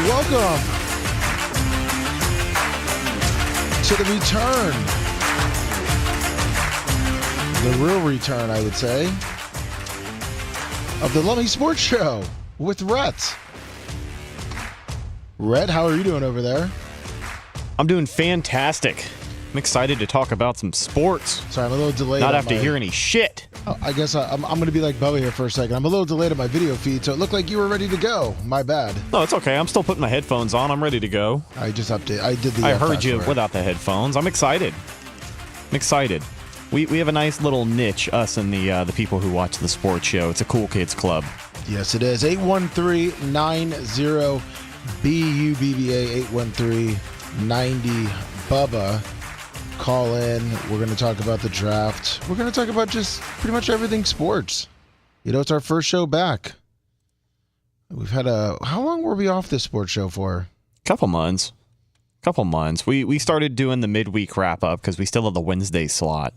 Welcome to the return. The real return, I would say, of the Lummy Sports Show with Rhett. Rhett, how are you doing over there? I'm doing fantastic. I'm excited to talk about some sports. Sorry, I'm a little delayed. Not have to hear any shit. Oh, I guess I'm going to be like Bubba here for a second. I'm a little delayed on my video feed, so it looked like you were ready to go. My bad. No, it's okay. I'm still putting my headphones on. I'm ready to go. I just updated. I did the. I heard fast you forward. without the headphones. I'm excited. I'm excited. We have a nice little niche, us and the people who watch the sports show. It's a cool kids club. Yes, it is. 813-90-BUBBA, 813-90 Bubba. Call in. We're going to talk about the draft. We're going to talk about just pretty much everything sports. You know, it's our first show back. We've had how long were we off this sports show for? Couple months. We started doing the midweek wrap up because we still have the Wednesday slot.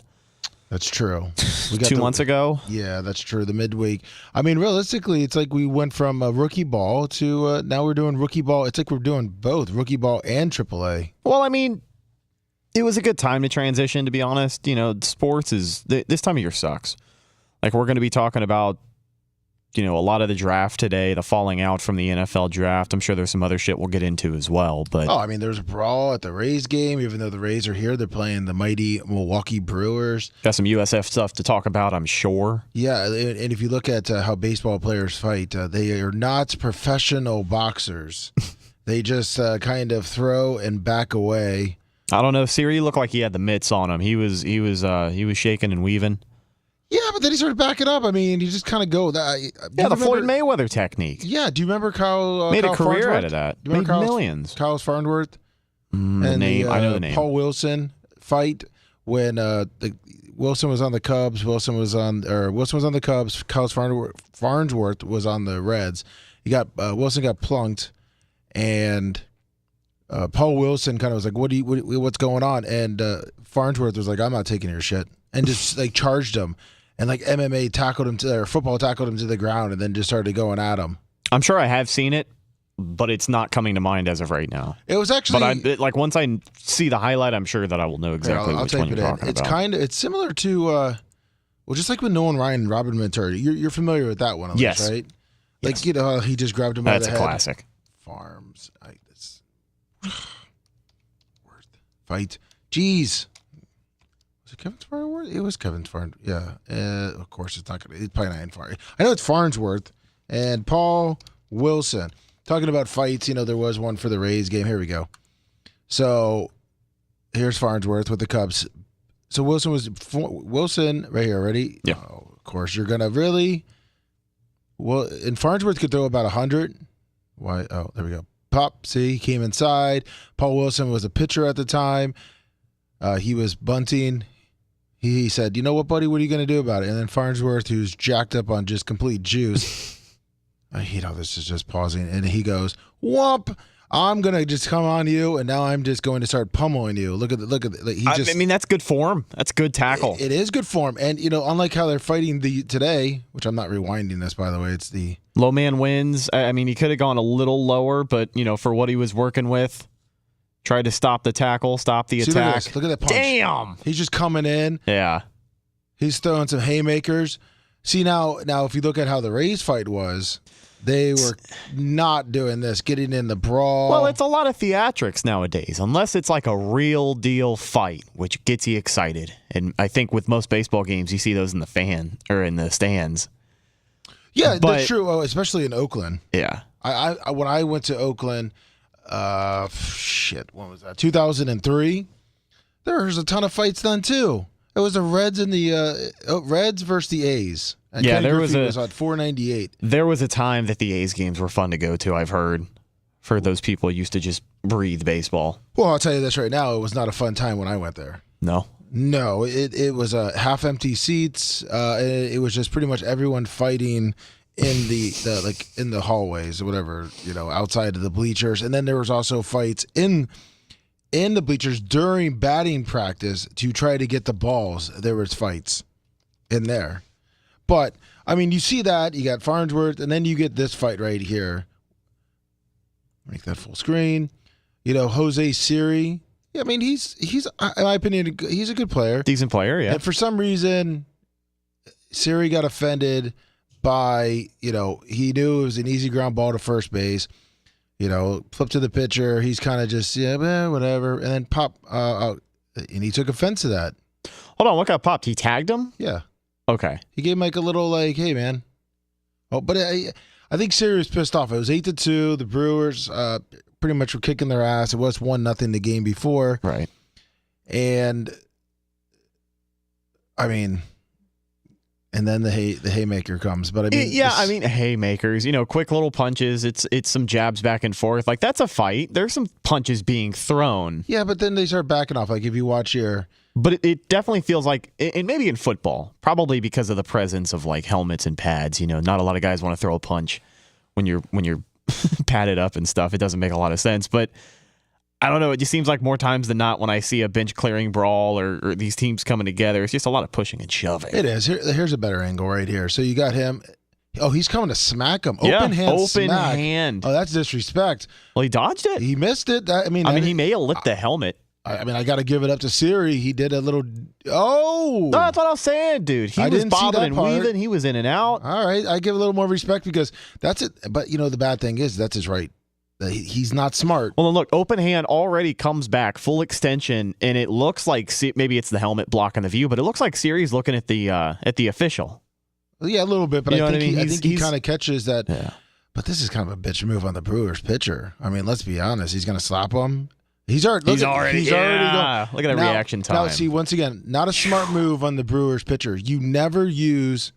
That's true. We got 2 months ago. Yeah, that's true. The midweek. I mean, realistically, it's like we went from rookie ball to now we're doing rookie ball. It's like we're doing both rookie ball and AAA. Well, I mean, it was a good time to transition, to be honest. You know, sports is this time of year sucks. Like, we're going to be talking about, you know, a lot of the draft today, the falling out from the NFL draft. I'm sure there's some other shit we'll get into as well. But I mean, there's a brawl at the Rays game. Even though the Rays are here, they're playing the mighty Milwaukee Brewers. Got some USF stuff to talk about, I'm sure. Yeah, and if you look at how baseball players fight, they are not professional boxers. They just kind of throw and back away. I don't know. Siri looked like he had the mitts on him. He was shaking and weaving. Yeah, but then he started backing up. I mean, you just kind of go that. The Floyd Mayweather technique. Yeah, do you remember Kyle? Made Kyle a career Farnsworth? out of that. Do you remember Made millions. Kyle's Farnsworth And and name. I know the name. Paul Wilson fight when Wilson was on the Cubs. Wilson was on the Cubs. Kyle's Farnsworth was on the Reds. Wilson got plunked, and Paul Wilson kind of was like, what's going on? And Farnsworth was like, I'm not taking your shit, and just like charged him, and like MMA tackled him or football tackled him to the ground, and then just started going at him. I'm sure I have seen it, but it's not coming to mind as of right now. It was actually, but once I see the highlight, I'm sure that I will know exactly which one you're talking about. It's similar to, just like with Nolan Ryan and Robin Ventura. You're familiar with that one, at least, right? Like, Yes. you know, he just grabbed him by the head. That's a classic. Farms. Worth fight. Jeez. Was it Kevin Farnsworth? It was Kevin Farnsworth. Yeah. Of course, it's probably not in Farnsworth. I know it's Farnsworth and Paul Wilson. Talking about fights, you know, there was one for the Rays game. Here we go. So here's Farnsworth with the Cubs. So Wilson right here. Ready? Yeah. Oh, of course, you're gonna really. Well, and Farnsworth could throw about 100. Why? Oh, there we go. Pop. See, he came inside. Paul Wilson was a pitcher at the time. He was bunting. He said, "You know what, buddy? What are you gonna do about it?" And then Farnsworth, who's jacked up on just complete juice. I hate how this is just pausing. And he goes, "Whomp! I'm gonna just come on you, and now I'm just going to start pummeling you." Look at the. I mean, that's good form. That's good tackle. It is good form, and you know, unlike how they're fighting today, which I'm not rewinding this, by the way. It's the low man wins. I mean, he could have gone a little lower, but you know, for what he was working with, tried to stop the tackle, stop the attack. Look at that punch. Damn! He's just coming in. Yeah. He's throwing some haymakers. See now, if you look at how the Rays fight was. They were not doing this, getting in the brawl. Well, it's a lot of theatrics nowadays, unless it's like a real deal fight, which gets you excited. And I think with most baseball games, you see those in the stands. Yeah, that's true, especially in Oakland. Yeah. I when I went to Oakland, when was that? 2003. There was a ton of fights then too. It was the Reds and the Reds versus the A's. And yeah, Kenny there Griffey was at 498. There was a time that the A's games were fun to go to, I've heard, for those people who used to just breathe baseball. Well, I'll tell you this right now, it was not a fun time when I went there. No? No, it was half-empty seats. It was just pretty much everyone fighting in the hallways or whatever, you know, outside of the bleachers. And then there was also fights in the bleachers during batting practice to try to get the balls. There was fights in there. But, I mean, you see that. You got Farnsworth, and then you get this fight right here. Make that full screen. Jose Siri. Yeah, I mean, he's in my opinion, he's a good player. Decent player, yeah. And for some reason, Siri got offended by, he knew it was an easy ground ball to first base. Flip to the pitcher. He's kind of just, whatever. And then Pop, and he took offense to that. Hold on, what got popped? He tagged him? Yeah. Okay. He gave him like a little hey, man. Oh, but I think Siri was pissed off. It was 8-2. The Brewers pretty much were kicking their ass. It was 1-0 the game before. Right. And, I mean... And then the haymaker comes, but I mean, haymakers. Quick little punches. It's some jabs back and forth. Like that's a fight. There's some punches being thrown. Yeah, but then they start backing off. Like if you watch but it definitely feels like, and maybe in football, probably because of the presence of like helmets and pads. Not a lot of guys want to throw a punch when you're padded up and stuff. It doesn't make a lot of sense, but. I don't know. It just seems like more times than not when I see a bench clearing brawl or these teams coming together, it's just a lot of pushing and shoving. It is. Here's a better angle right here. So you got him. Oh, he's coming to smack him. Open hand. Oh, that's disrespect. Well, he dodged it. He missed it. He may have licked the helmet. I got to give it up to Siri. He did a little. Oh, no, that's what I was saying, dude. He was bobbing and weaving. He was in and out. All right, I give a little more respect because that's it. But the bad thing is that's his right. He's not smart. Well, then look, open hand already comes back, full extension, and it looks like maybe it's the helmet blocking the view, but it looks like Siri's looking at the official. Yeah, a little bit, but I think he kind of catches that. Yeah. But this is kind of a bitch move on the Brewers pitcher. I mean, let's be honest. He's going to slap him. He's already going. Look at that reaction time. Now, see, once again, not a smart move on the Brewers pitcher. You never use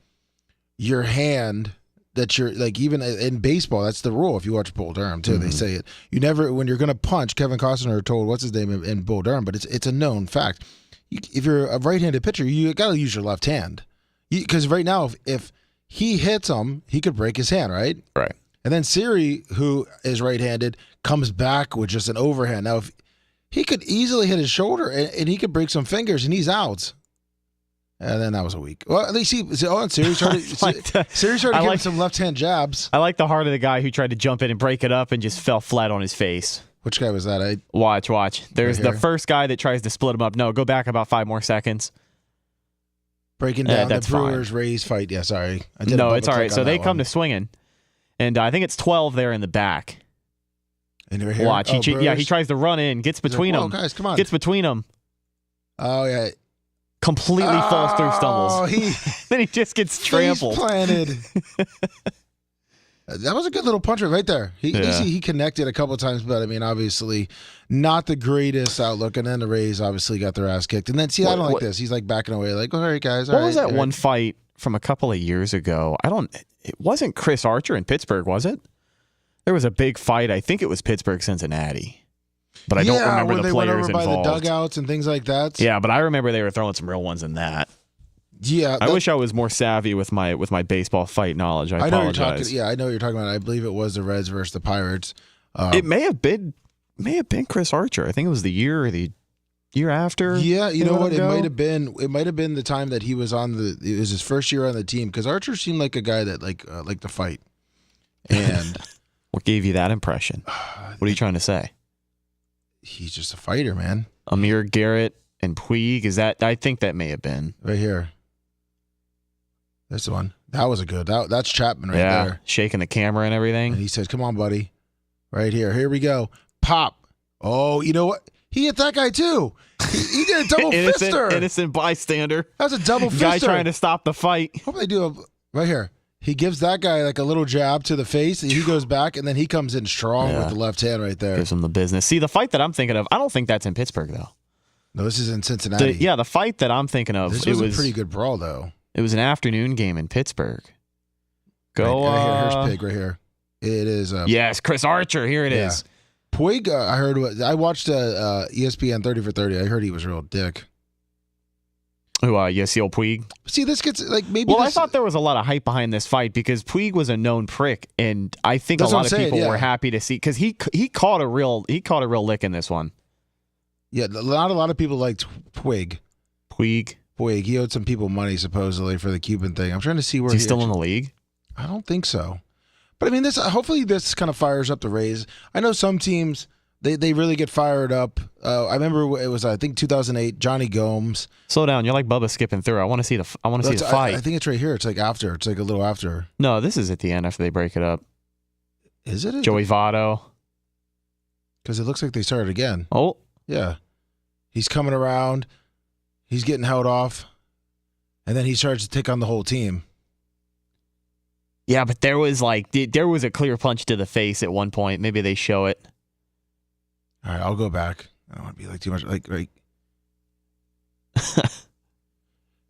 your hand. That you're like, even in baseball, that's the rule. If you watch Bull Durham too, they say it. You never, when you're going to punch, Kevin Costner told what's his name in Bull Durham, but it's a known fact. If you're a right-handed pitcher, you got to use your left hand, because right now, if he hits him, he could break his hand, right? Right. And then Siri, who is right-handed, comes back with just an overhand. Now, if he could easily hit his shoulder and he could break some fingers, and he's out. And then that was a week. Well, at least Siri started giving some left-hand jabs. I like the heart of the guy who tried to jump in and break it up and just fell flat on his face. Which guy was that? Watch. There's the first guy that tries to split him up. No, go back about 5 more seconds. Breaking down the Brewers Rays fight. Yeah, sorry. No, it's all right. So they come to swinging. And I think it's 12 there in the back. And right here? Watch. He tries to run in, gets between them. Guys, come on. Gets between them. Oh, yeah. Completely falls through, stumbles. Then he just gets trampled. Planted. That was a good little puncher right there. He connected a couple of times, but I mean, obviously, not the greatest outlook. And then the Rays obviously got their ass kicked. And then, I don't like this. He's like backing away, like, all right, guys. What was that one fight from a couple of years ago? It wasn't Chris Archer in Pittsburgh, was it? There was a big fight. I think it was Pittsburgh-Cincinnati. But I don't remember the players involved. By the dugouts and things like that. Yeah, but I remember they were throwing some real ones in that. Yeah, I wish I was more savvy with my baseball fight knowledge. I apologize. I know what you're talking about. I believe it was the Reds versus the Pirates. It may have been Chris Archer. I think it was the year or the year after. Yeah, you know what? It might have been. It might have been the time that he was on the. It was his first year on the team because Archer seemed like a guy that liked to fight. And what gave you that impression? What are you trying to say? He's just a fighter, man. Amir Garrett and Puig, is that? I think that may have been right here. That's the one. That was a good. That's Chapman right there, shaking the camera and everything. And he says, "Come on, buddy, right here. Here we go. Pop. Oh, you know what? He hit that guy too. He did a double fister. Innocent bystander. That's a double fister. Guy trying to stop the fight. Hope they do right here. He gives that guy like a little jab to the face, and he goes back, and then he comes in strong with the left hand right there. Gives him the business. See, the fight that I'm thinking of, I don't think that's in Pittsburgh, though. No, this is in Cincinnati. The fight that I'm thinking of, this was a pretty good brawl, though. It was an afternoon game in Pittsburgh. Go right here. Here's Pig right here. It is. Yes, Chris Archer. Here it is. Puig, I heard. I watched ESPN 30 for 30. I heard he was a real dick. Who, Yasiel Puig? See, this gets maybe. Well, I thought there was a lot of hype behind this fight because Puig was a known prick, and I think a lot of people were happy to see because he caught a real lick in this one. Yeah, not a lot of people liked Puig. Puig. He owed some people money supposedly for the Cuban thing. I'm trying to see where he's still in the league. I don't think so, But I mean, this hopefully this kind of fires up the Rays. I know some teams they really get fired up. I remember it was I think 2008. Johnny Gomes. Slow down. You're like Bubba skipping through. I want to see the fight. I think it's right here. It's like after. It's like a little after. No, this is at the end after they break it up. Is it? Joey Votto. Because it looks like they started again. Oh. Yeah. He's coming around. He's getting held off. And then he starts to take on the whole team. Yeah, but there was a clear punch to the face at one point. Maybe they show it. All right, I'll go back. I don't want to be like too much like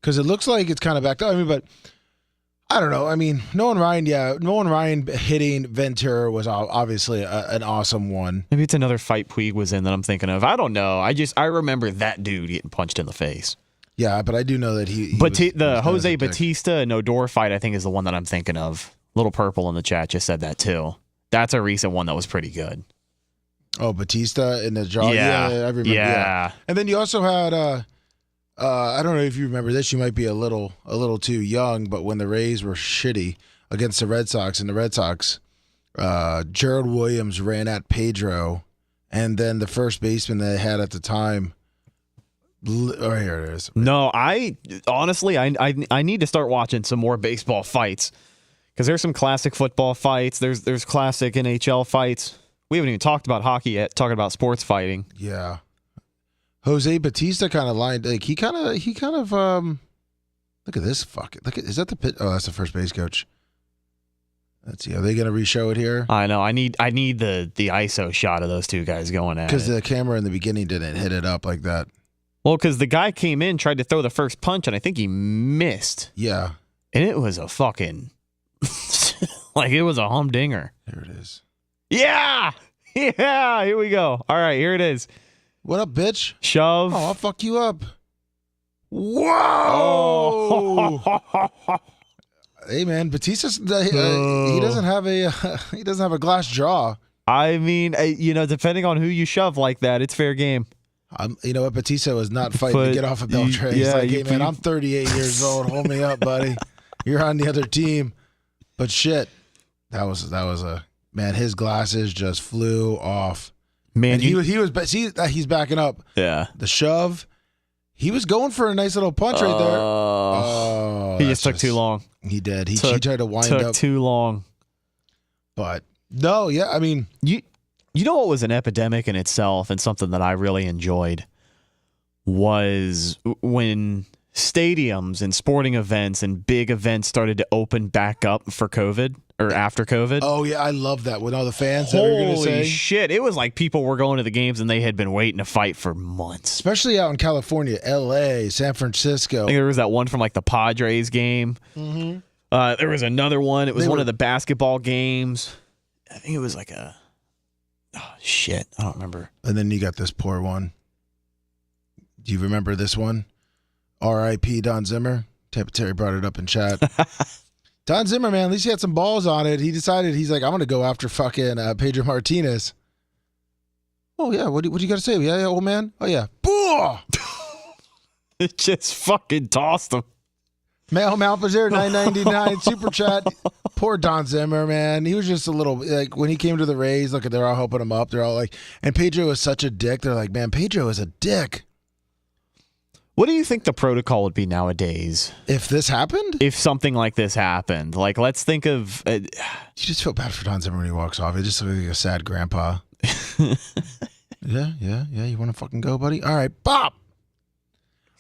because it looks like it's kind of backed up. I mean, but I don't know. I mean, Nolan Ryan hitting Ventura was obviously an awesome one. Maybe it's another fight Puig was in that I'm thinking of. I don't know. I remember that dude getting punched in the face. Yeah, but I do know that he the Jose Batista and Odor fight, I think, is the one that I'm thinking of. Little Purple in the chat just said that too. That's a recent one that was pretty good. Oh, Batista in the jaw. Yeah, I remember. Yeah. And then you also had I don't know if you remember this. You might be a little too young, but when the Rays were shitty against the Red Sox, and the Red Sox, Gerald Williams ran at Pedro, and then the first baseman they had at the time. Oh, here it is. No, I honestly need to start watching some more baseball fights because there's some classic football fights. There's classic NHL fights. We haven't even talked about hockey yet. Talking about sports fighting. Yeah. Jose Batista kind of lined like he kind of look at this is that the pit? Oh, that's the first base coach. Let's see. Are they going to re-show it here? I know. I need the ISO shot of those two guys going at it. Because the camera in the beginning didn't hit it up like that. Well, because the guy came in, tried to throw the first punch, and I think he missed. Yeah. And it was a fucking like it was a humdinger. There it is. Yeah. Yeah. Here we go. All right. Here it is. What up, bitch? Shove. Oh, I'll fuck you up. Whoa! Oh. Hey, man, Batista's he doesn't have a glass jaw. I mean, depending on who you shove like that, it's fair game. You know what? Batista was not fighting to get off of Beltray. He's like, hey, man, I'm 38 years old. Hold me up, buddy. You're on the other team. But shit, that was a man. His glasses just flew off. Man, and he was. He's backing up. Yeah, the shove. He was going for a nice little punch right there. Oh, he just took too long. He did. He tried to wind up. Took too long. But no, yeah. I mean, you know what was an epidemic in itself, and something that I really enjoyed was when stadiums and sporting events and big events started to open back up for COVID or after COVID. Oh yeah, I love that with all the fans that are going to say. Holy shit! It was like people were going to the games and they had been waiting to fight for months. Especially out in California, LA, San Francisco. I think there was that one from like the Padres game. Mm-hmm. There was another one. It was one of the basketball games. I think it was like a. Oh shit! I don't remember. And then you got this poor one. Do you remember this one? R.I.P. Don Zimmer. Terry brought it up in chat. Don Zimmer, man, at least he had some balls on it. He decided, he's like, I'm going to go after fucking Pedro Martinez. Oh, yeah. What do you got to say? Yeah, old man? Oh, yeah. Boo! It just fucking tossed him. Mel Malpazer, $9.99 super chat. Poor Don Zimmer, man. He was just a little, like, when he came to the Rays, look, they're all helping him up. They're all like, and Pedro is such a dick. They're like, man, Pedro is a dick. What do you think the protocol would be nowadays? If this happened? If something like this happened. Like, let's think of... you just feel bad for Don Zimmer when he walks off. He just looks like a sad grandpa. Yeah. You want to fucking go, buddy? All right, bop!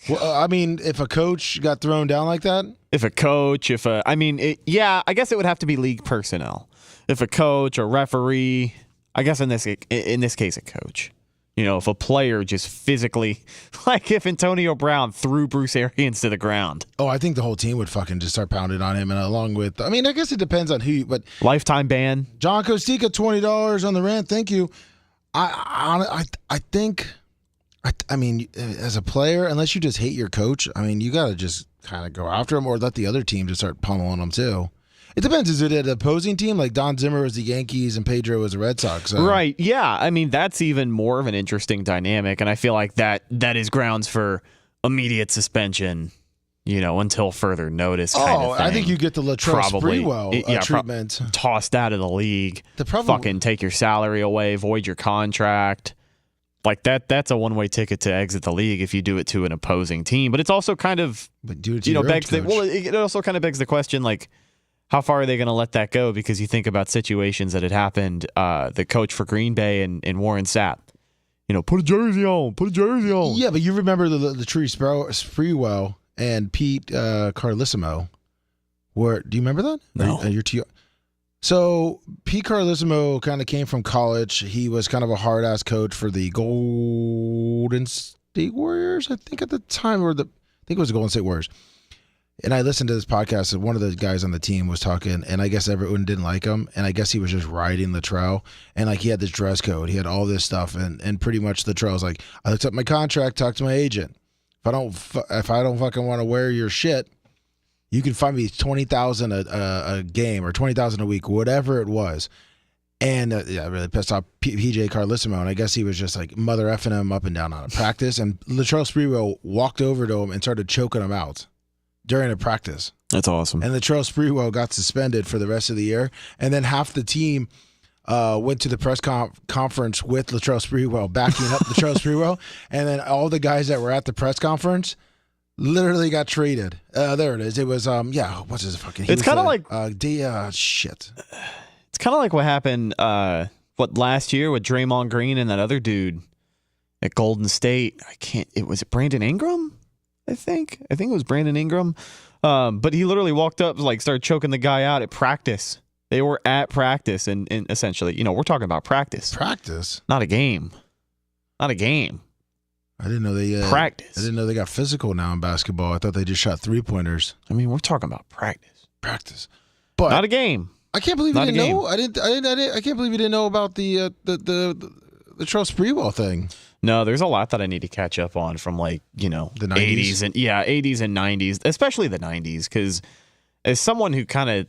Well, I mean, if a coach got thrown down like that? I guess it would have to be league personnel. If a coach or referee, I guess in this case, a coach. You know, if a player just physically, like if Antonio Brown threw Bruce Arians to the ground. Oh, I think the whole team would fucking just start pounding on him, and along with, I mean, I guess it depends on who, but lifetime ban. John Costica, $20 on the rant. Thank you. I think, I mean, as a player, unless you just hate your coach, I mean, you got to just kind of go after him or let the other team just start pummeling him too. It depends. Is it an opposing team? Like Don Zimmer was the Yankees and Pedro was the Red Sox. So. Right. Yeah. I mean, that's even more of an interesting dynamic. And I feel like that is grounds for immediate suspension, until further notice kind of thing. I think you get the Latrell Sprewell treatment. Tossed out of the league. Fucking take your salary away, void your contract. Like that's a one-way ticket to exit the league if you do it to an opposing team. But it's also kind of, it also kind of begs the question, like, how far are they going to let that go? Because you think about situations that had happened. The coach for Green Bay and Warren Sapp, put a jersey on. Yeah, but you remember the Sprewell and Pete Carlissimo. Do you remember that? No. You're too. So Pete Carlissimo kind of came from college. He was kind of a hard-ass coach for the Golden State Warriors, I think at the time, I think it was the Golden State Warriors. And I listened to this podcast, and one of the guys on the team was talking, and I guess everyone didn't like him, and I guess he was just riding Latrell, and like he had this dress code, he had all this stuff, and pretty much Latrell's like, I looked up my contract, talked to my agent. If I don't fucking want to wear your shit, you can find me $20,000 a game or $20,000 a week, whatever it was. And it really pissed off PJ Carlissimo, and I guess he was just like mother effing him up and down on a practice. And Latrell Sprewell walked over to him and started choking him out during a practice. That's awesome. And Latrell Sprewell got suspended for the rest of the year, and then half the team went to the press conference with Latrell Sprewell, backing up Latrell Sprewell, and then all the guys that were at the press conference literally got traded. There it is. It was what's his fucking? It's kind of like shit. It's kind of like what happened last year with Draymond Green and that other dude at Golden State. It was Brandon Ingram, I think. I think it was Brandon Ingram. But he literally walked up, like, started choking the guy out at practice. They were at practice, and essentially, we're talking about practice. Practice, not a game. Not a game. I didn't know they practice. I didn't know they got physical now in basketball. I thought they just shot 3-pointers. I mean, we're talking about practice. But not a game. I can't believe you didn't know. I can't believe you didn't know about the Latrell Sprewell thing. No, there's a lot that I need to catch up on from the 90s? 80s and 90s, especially the 90s, because as someone who kind of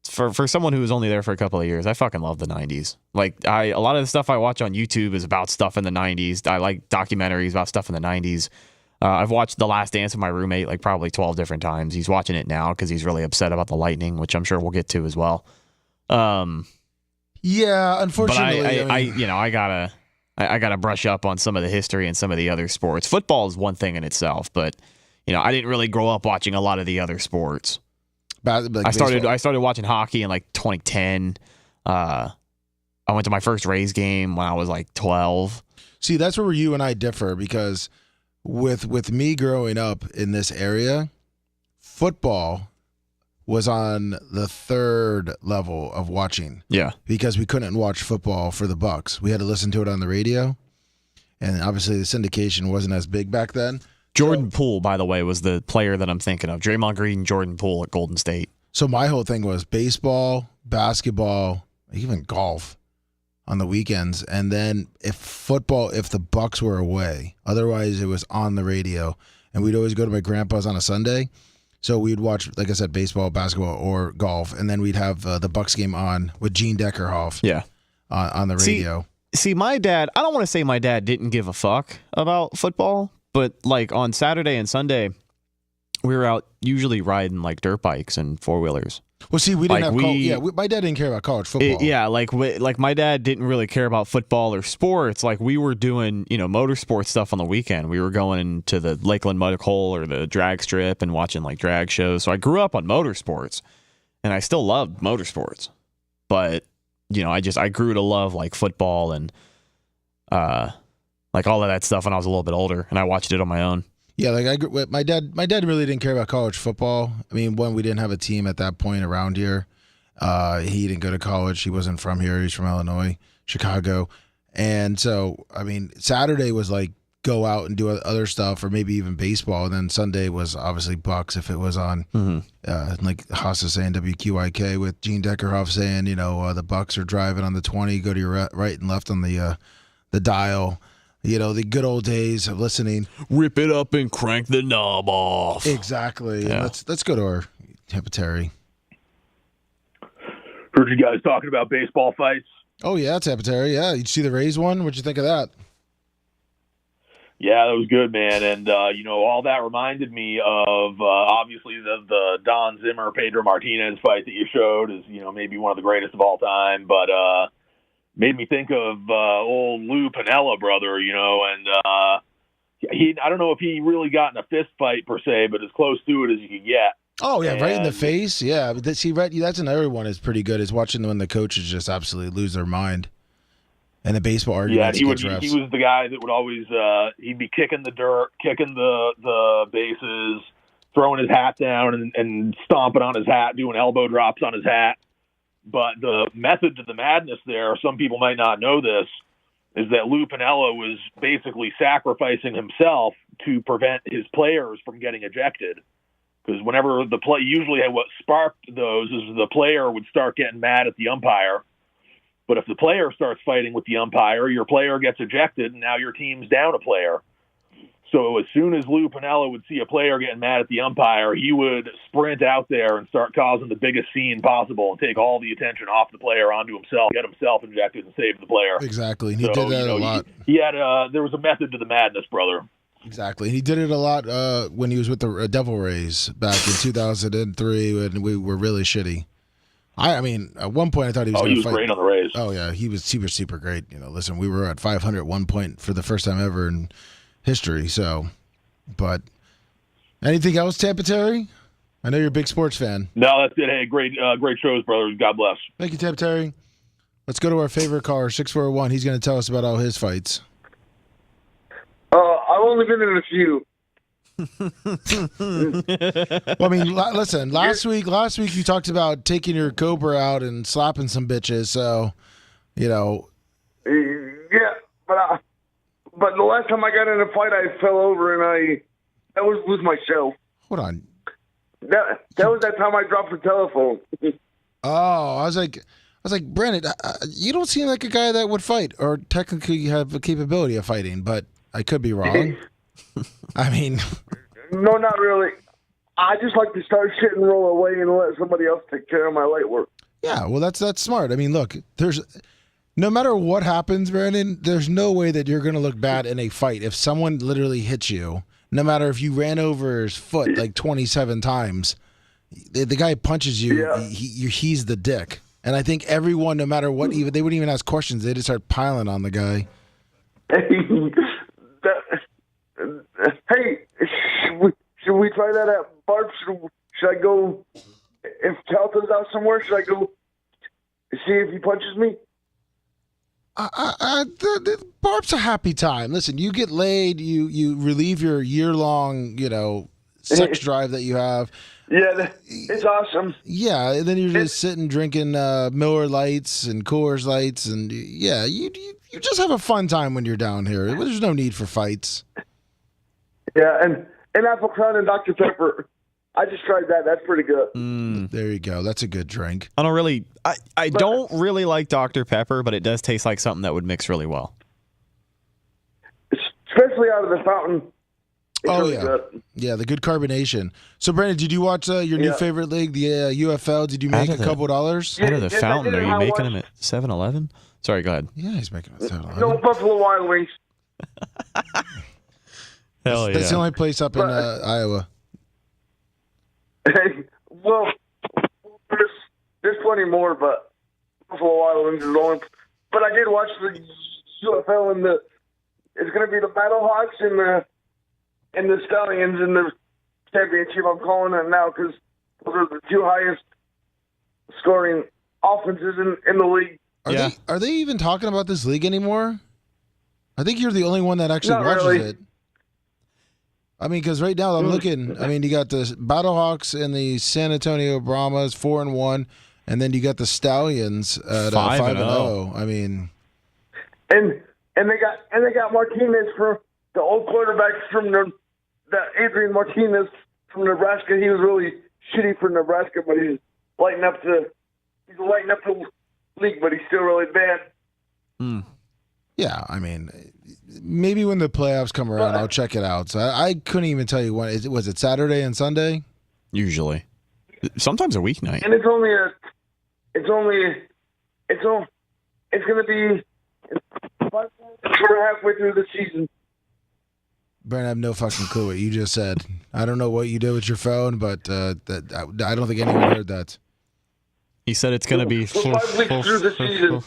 for someone who was only there for a couple of years, I fucking love the 90s. A lot of the stuff I watch on YouTube is about stuff in the 90s. I like documentaries about stuff in the 90s. I've watched The Last Dance with my roommate probably 12 different times. He's watching it now because he's really upset about the Lightning, which I'm sure we'll get to as well. Yeah, unfortunately, but I gotta brush up on some of the history and some of the other sports. Football is one thing in itself, but I didn't really grow up watching a lot of the other sports. I started watching hockey in 2010. I went to my first Rays game when I was 12. See, that's where you and I differ, because with me growing up in this area, football was on the third level of watching. Yeah. Because we couldn't watch football for the Bucks. We had to listen to it on the radio. And obviously the syndication wasn't as big back then. Jordan Poole, by the way, was the player that I'm thinking of. Draymond Green, Jordan Poole at Golden State. So my whole thing was baseball, basketball, even golf on the weekends. And then if the Bucks were away, otherwise it was on the radio. And we'd always go to my grandpa's on a Sunday. So we'd watch, like I said, baseball, basketball, or golf. And then we'd have the Bucks game on with Gene Deckerhoff on the radio. See, my dad, I don't want to say my dad didn't give a fuck about football, but on Saturday and Sunday, we were out usually riding dirt bikes and four-wheelers. Well, see, we didn't have my dad didn't care about college football. My dad didn't really care about football or sports. We were doing, motorsport stuff on the weekend. We were going to the Lakeland Mud Hole or the drag strip and watching drag shows. So I grew up on motorsports, and I still loved motorsports. But, I grew to love football and all of that stuff when I was a little bit older, and I watched it on my own. Yeah, my dad really didn't care about college football. I mean, we didn't have a team at that point around here. He didn't go to college. He wasn't from here. He's from Illinois, Chicago. And so, I mean, Saturday was go out and do other stuff, or maybe even baseball. And then Sunday was obviously Bucks if it was on, Haas is saying WQIK with Gene Deckerhoff saying, the Bucks are driving on the 20, go to your right and left on the dial. The good old days of listening. Rip it up and crank the knob off. Exactly. Yeah. Let's go to our Tempetary. Heard you guys talking about baseball fights. Oh, yeah, Tempetary. Yeah, you see the Rays one? What'd you think of that? Yeah, that was good, man. And, all that reminded me of, obviously, the Don Zimmer, Pedro Martinez fight that you showed is, maybe one of the greatest of all time. But made me think of old Lou Piniella, brother, and I don't know if he really got in a fist fight, per se, but as close to it as you could get. Oh, yeah, right in the face. Yeah, that's another one is pretty good, is watching when the coaches just absolutely lose their mind. And the baseball arguments. Yeah, he was the guy that would always he'd be kicking the dirt, kicking the bases, throwing his hat down and stomping on his hat, doing elbow drops on his hat. But the method to the madness there, some people might not know this, is that Lou Piniella was basically sacrificing himself to prevent his players from getting ejected. Because whenever usually what sparked those is the player would start getting mad at the umpire. But if the player starts fighting with the umpire, your player gets ejected, and now your team's down a player. So as soon as Lou Piniella would see a player getting mad at the umpire, he would sprint out there and start causing the biggest scene possible and take all the attention off the player onto himself, get himself ejected, and save the player. Exactly. And he did that a lot. He had there was a method to the madness, brother. Exactly. He did it a lot when he was with the Devil Rays back in 2003 when we were really shitty. I mean, at one point I thought he was going to fight. He was great on the Rays. Oh, yeah. He was super great. Listen, we were at 500 at one point for the first time ever in history. So, but anything else, Tampa Terry? I know you're a big sports fan. No, that's it. Hey, great shows, brother. God bless. Thank you, Tampa Terry. Let's go to our favorite caller, 641. He's going to tell us about all his fights. I've only been in a few. Well, I mean, listen. Last week you talked about taking your Cobra out and slapping some bitches. So, Yeah, but the last time I got in a fight, I fell over and that was my show. Hold on. That was that time I dropped the telephone. Oh, I was like, Brandon, you don't seem like a guy that would fight or technically have the capability of fighting, but I could be wrong. I mean, no, not really. I just like to start shit and roll away and let somebody else take care of my light work. Yeah, well, that's smart. I mean, look, no matter what happens, Brandon, there's no way that you're going to look bad in a fight if someone literally hits you. No matter if you ran over his foot like 27 times, the guy punches you. Yeah. He's the dick. And I think everyone, no matter what, they wouldn't even ask questions. They just start piling on the guy. Hey, should we try that at Barb? Should I go, if Calton's out somewhere, should I go see if he punches me? The Barb's a happy time. Listen, you get laid, you relieve your year-long, sex drive that you have. Yeah, it's awesome. Yeah, and then you're just sitting drinking Miller Lights and Coors Lights, and yeah, you just have a fun time when you're down here. There's no need for fights. Yeah, and Apple Crown and Dr. Pepper. I just tried that. That's pretty good. There you go. That's a good drink. I don't really like Dr. Pepper, but it does taste like something that would mix really well. Especially out of the fountain. Really good. Yeah, the good carbonation. So, Brandon, did you watch your new favorite league, the UFL? Did you make a couple dollars? Out of the fountain? Are you making them at 7-Eleven? Sorry, go ahead. Yeah, he's making them at 7-Eleven. No, Buffalo Wild Wings. Hell yeah. That's the only place up in Iowa. Well, there's plenty more, but Buffalo Wild Wings is the only. But I did watch the UFL and it's going to be the Battlehawks and the Stallions in the championship. I'm calling it now because those are the two highest scoring offenses in the league. Are they even talking about this league anymore? I think you're the only one that actually watches it. I mean, because right now I'm looking. I mean, you got the Battlehawks and the San Antonio Brahmas 4-1, and then you got the Stallions at 5-0. I mean, and they got Martinez for the old quarterback from the Adrian Martinez from Nebraska. He was really shitty for Nebraska, but he's lighting up the league, but he's still really bad. Yeah, I mean, maybe when the playoffs come around, I'll check it out. So I couldn't even tell you when. Was it Saturday and Sunday? Usually, sometimes a weeknight. And it's going to be we're halfway through the season. Brandon, I have no fucking clue what you just said. I don't know what you did with your phone, but I don't think anyone heard that. He said it's going to be... We're 5 weeks through the season.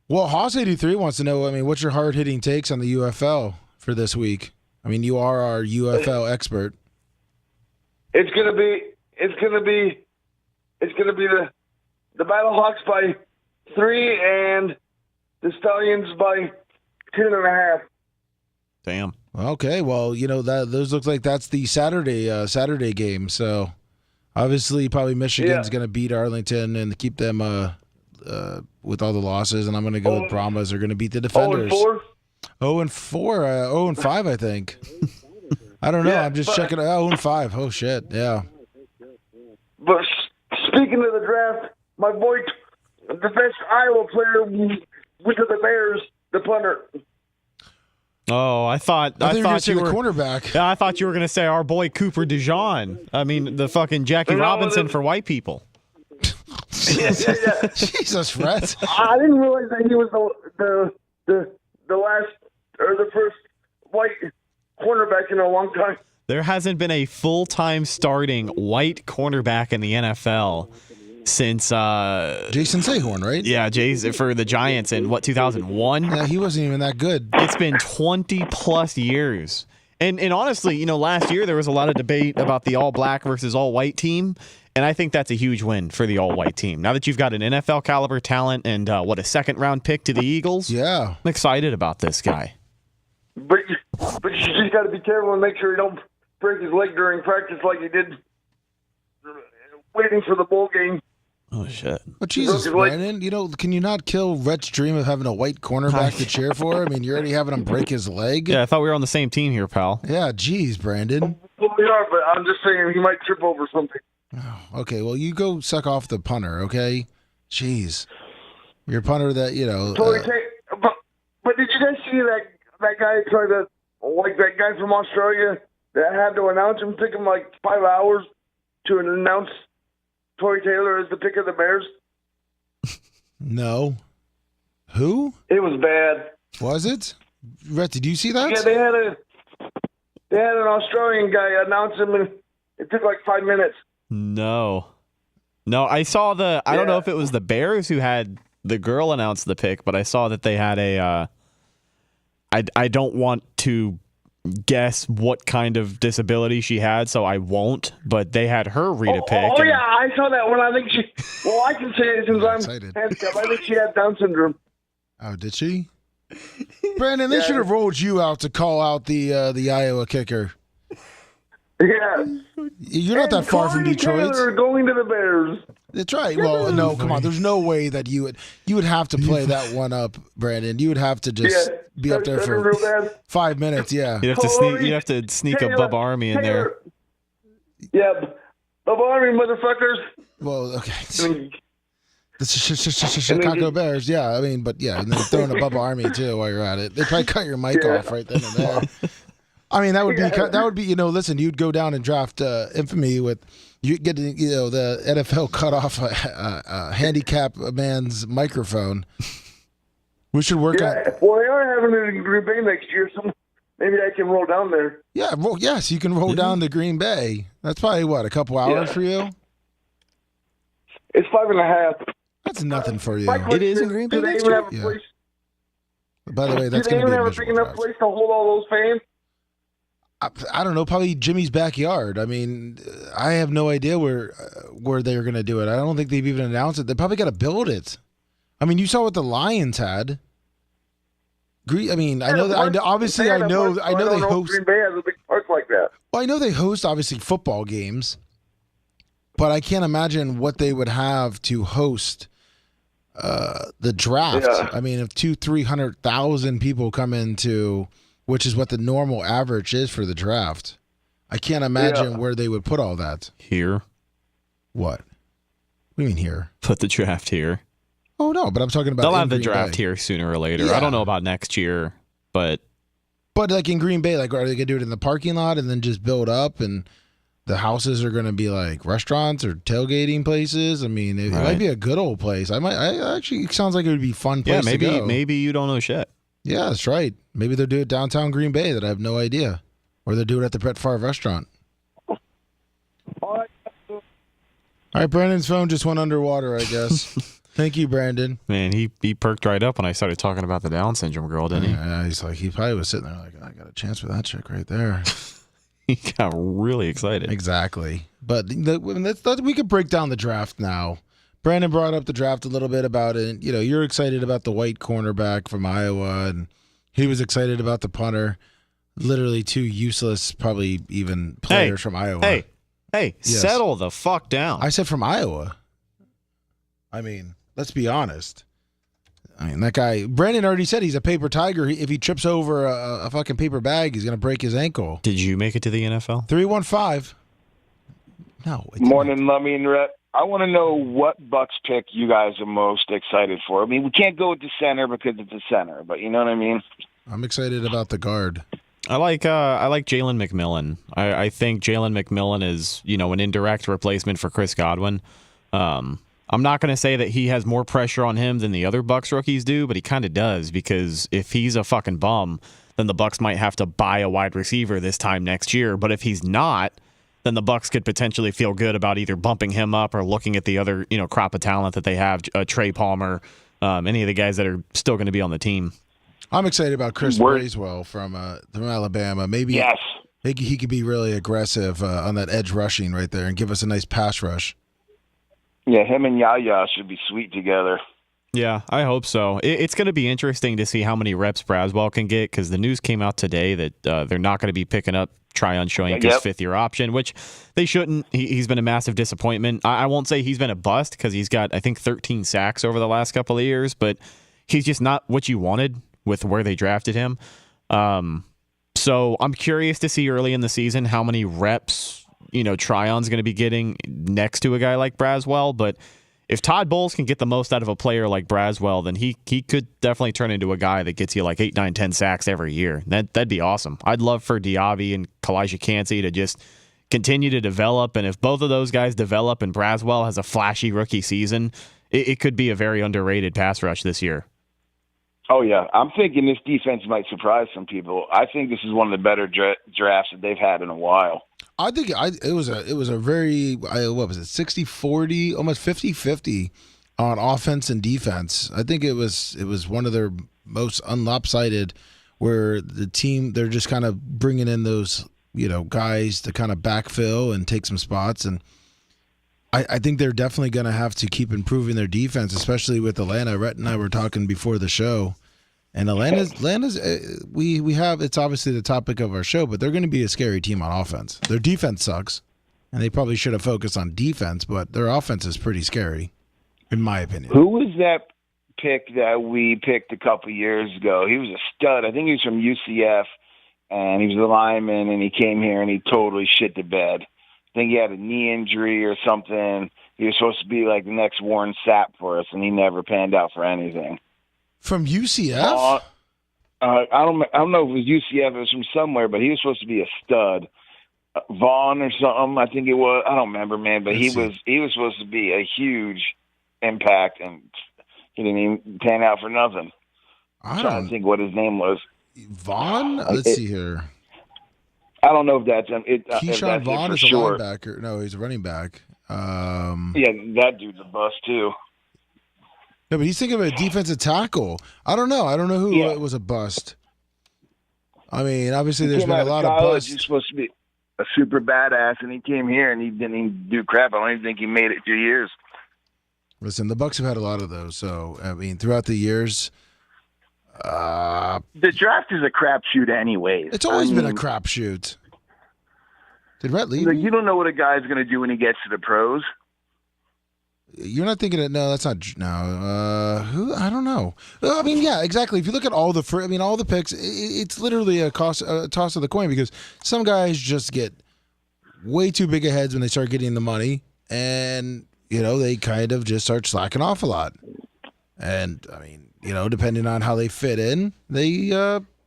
Well, Hoss83 wants to know, I mean, what's your hard-hitting takes on the UFL for this week? I mean, you are our UFL expert. It's gonna be the Battlehawks by 3 and the Stallions by 10.5. Damn. Okay, well, you know those look like that's the Saturday game. So obviously, probably Michigan's going to beat Arlington and keep them with all the losses. And I'm going to go with Brahmas are going to beat the Defenders. 0-4. 0-4, 0-5, I think. I don't know. I'm just checking. 0-5. Oh shit, yeah. But speaking of the draft, my boy, the best Iowa player went to the Bears, the punter. Oh, I thought you were going to say you the were cornerback. Yeah, I thought you were going to say our boy Cooper DeJean. I mean, the fucking Jackie Robinson for white people. Yeah. Jesus, Rhett. I didn't realize that he was the last or the first white cornerback in a long time. There hasn't been a full-time starting white cornerback in the NFL since Jason Sahorn, right? Yeah, for the Giants in 2001. Yeah, he wasn't even that good. It's been 20 plus years. And honestly, last year there was a lot of debate about the all black versus all white team, and I think that's a huge win for the all white team. Now that you've got an NFL caliber talent and a second round pick to the Eagles. Yeah. I'm excited about this guy. But you just got to be careful and make sure you don't break his leg during practice like he did waiting for the bowl game. Oh, shit. But Jesus, Brandon, can you not kill Rhett's dream of having a white cornerback to cheer for? I mean, you're already having him break his leg. Yeah, I thought we were on the same team here, pal. Yeah, geez, Brandon. Well, we are, but I'm just saying he might trip over something. Oh, okay, well, you go suck off the punter, okay? Jeez. You're a punter that, But did you guys see that guy try to, like that guy from Australia that had to announce him? It took him like 5 hours to announce Tory Taylor as the pick of the Bears? No. Who? It was bad. Was it? Rhett, did you see that? Yeah, they had an Australian guy announce him, and it took like 5 minutes. No, I saw I don't know if it was the Bears who had the girl announce the pick, but I saw that they had I don't want to guess what kind of disability she had, so I won't, but they had her read a pick. Yeah, I saw that one. I think I can say it since I'm handicapped. I think she had Down syndrome. Oh, did she? Brandon, they should have rolled you out to call out the Iowa kicker. Yeah. You're not that far from Detroit. Taylor going to the Bears. That's right. Well, no, come on. There's no way that you would have to play that one up, Brandon. You would have to just be up there for 5 minutes. Yeah. You have to sneak a Bubba Army in there. Yeah, Bubba Army, motherfuckers. Well, okay. The Chicago Bears. Yeah, I mean, but yeah, and then throwing a Bubba Army too while you're at it. They probably cut your mic off right then and there. I mean, that would be listen, you'd go down and draft infamy with you getting the NFL cut off a handicapped man's microphone. We should work on. Well, they are having it in Green Bay next year, so maybe I can roll down there. Yeah, yes, you can roll down to Green Bay. That's probably a couple hours for you. It's 5.5. That's nothing for you. It is in Green Bay next year. Yeah. By the way, that's going to be do they even have a big enough place to hold all those fans? I don't know, probably Jimmy's backyard. I mean, I have no idea where they're going to do it. I don't think they've even announced it. They probably got to build it. I mean, you saw what the Lions had. I mean, I know that. I know they host. Green Bay has a big park like that. Well, I know they host obviously football games, but I can't imagine what they would have to host the draft. Yeah. I mean, if 200,000-300,000 people come into. Which is what the normal average is for the draft. I can't imagine where they would put all that. Here. What? What do you mean here? Put the draft here. Oh, no, but I'm talking about they'll have the Green draft Bay. here sooner or later. Yeah. I don't know about next year, but like in Green Bay, like are they going to do it in the parking lot and then just build up and the houses are going to be like restaurants or tailgating places? I mean, it might be a good old place. It sounds like it would be a fun place to go. Maybe you don't know shit. Yeah, that's right. Maybe they'll do it downtown Green Bay that I have no idea. Or they'll do it at the Brett Favre restaurant. All right, Brandon's phone just went underwater, I guess. Thank you, Brandon. Man, he perked right up when I started talking about the Down syndrome girl, didn't he? Yeah, he probably was sitting there like, I got a chance for that chick right there. He got really excited. Exactly. But we could break down the draft now. Brandon brought up the draft a little bit about it. You're excited about the white cornerback from Iowa, and he was excited about the punter. Literally two useless, probably even players from Iowa. Hey, Yes. Settle the fuck down. I said from Iowa. I mean, let's be honest. I mean, that guy, Brandon already said he's a paper tiger. If he trips over a fucking paper bag, he's going to break his ankle. Did you make it to the NFL? 315. No. Morning, Lummy and Rhett. I want to know what Bucks pick you guys are most excited for. I mean, we can't go with the center because it's the center, but you know what I mean? I'm excited about the guard. I like Jalen McMillan. I think Jalen McMillan is, an indirect replacement for Chris Godwin. I'm not going to say that he has more pressure on him than the other Bucks rookies do, but he kind of does, because if he's a fucking bum, then the Bucks might have to buy a wide receiver this time next year. But if he's not, then the Bucks could potentially feel good about either bumping him up or looking at the other, crop of talent that they have, Trey Palmer, any of the guys that are still going to be on the team. I'm excited about Chris Bracewell from Alabama. Maybe yes. He could be really aggressive on that edge rushing right there and give us a nice pass rush. Yeah, him and Yaya should be sweet together. Yeah, I hope so. It's going to be interesting to see how many reps Braswell can get, because the news came out today that they're not going to be picking up Tryon Shoyinka's fifth-year option, which they shouldn't. He's been a massive disappointment. I won't say he's been a bust, because he's got, I think, 13 sacks over the last couple of years, but he's just not what you wanted with where they drafted him. So I'm curious to see early in the season how many reps, Tryon's going to be getting next to a guy like Braswell. But if Todd Bowles can get the most out of a player like Braswell, then he could definitely turn into a guy that gets you like 8, 9, 10 sacks every year. That'd be awesome. I'd love for Diaby and Kalijah Kancey to just continue to develop. And if both of those guys develop and Braswell has a flashy rookie season, it could be a very underrated pass rush this year. Oh, yeah. I'm thinking this defense might surprise some people. I think this is one of the better drafts that they've had in a while. I think it was a very, what was it, 60-40, almost 50-50 on offense and defense. I think it was one of their most unlopsided, where the team, they're just kind of bringing in those, guys to kind of backfill and take some spots. And I think they're definitely going to have to keep improving their defense, especially with Atlanta. Rhett and I were talking before the show. And Atlanta's we have, it's obviously the topic of our show, but they're going to be a scary team on offense. Their defense sucks, and they probably should have focused on defense, but their offense is pretty scary, in my opinion. Who was that pick that we picked a couple years ago? He was a stud. I think he was from UCF, and he was a lineman, and he came here, and he totally shit the bed. I think he had a knee injury or something. He was supposed to be like the next Warren Sapp for us, and he never panned out for anything. From UCF? I don't know if it was UCF. It was from somewhere, but he was supposed to be a stud. Vaughn or something, I think it was. I don't remember, man. But he was supposed to be a huge impact, and he didn't even pan out for nothing. I'm trying to think what his name was. Vaughn? Let's see here. I don't know if that's it. Keyshawn Vaughn is a sure. linebacker. No, he's a running back. Yeah, that dude's a bust too. No, but he's thinking of a defensive tackle. I don't know who was a bust. I mean, obviously there's been a lot of busts. He's supposed to be a super badass, and he came here and he didn't even do crap. I don't even think he made it 2 years. Listen, the Bucs have had a lot of those. So, I mean, throughout the years. The draft is a crapshoot anyways. It's always been a crapshoot. Did Rhett leave? You don't know what a guy's going to do when he gets to the pros. You're not thinking no, that's not no. Who? I don't know. I mean, yeah, exactly. If you look at all the picks, it's literally a toss of the coin, because some guys just get way too big of heads when they start getting the money, and they kind of just start slacking off a lot. And I mean, depending on how they fit in, they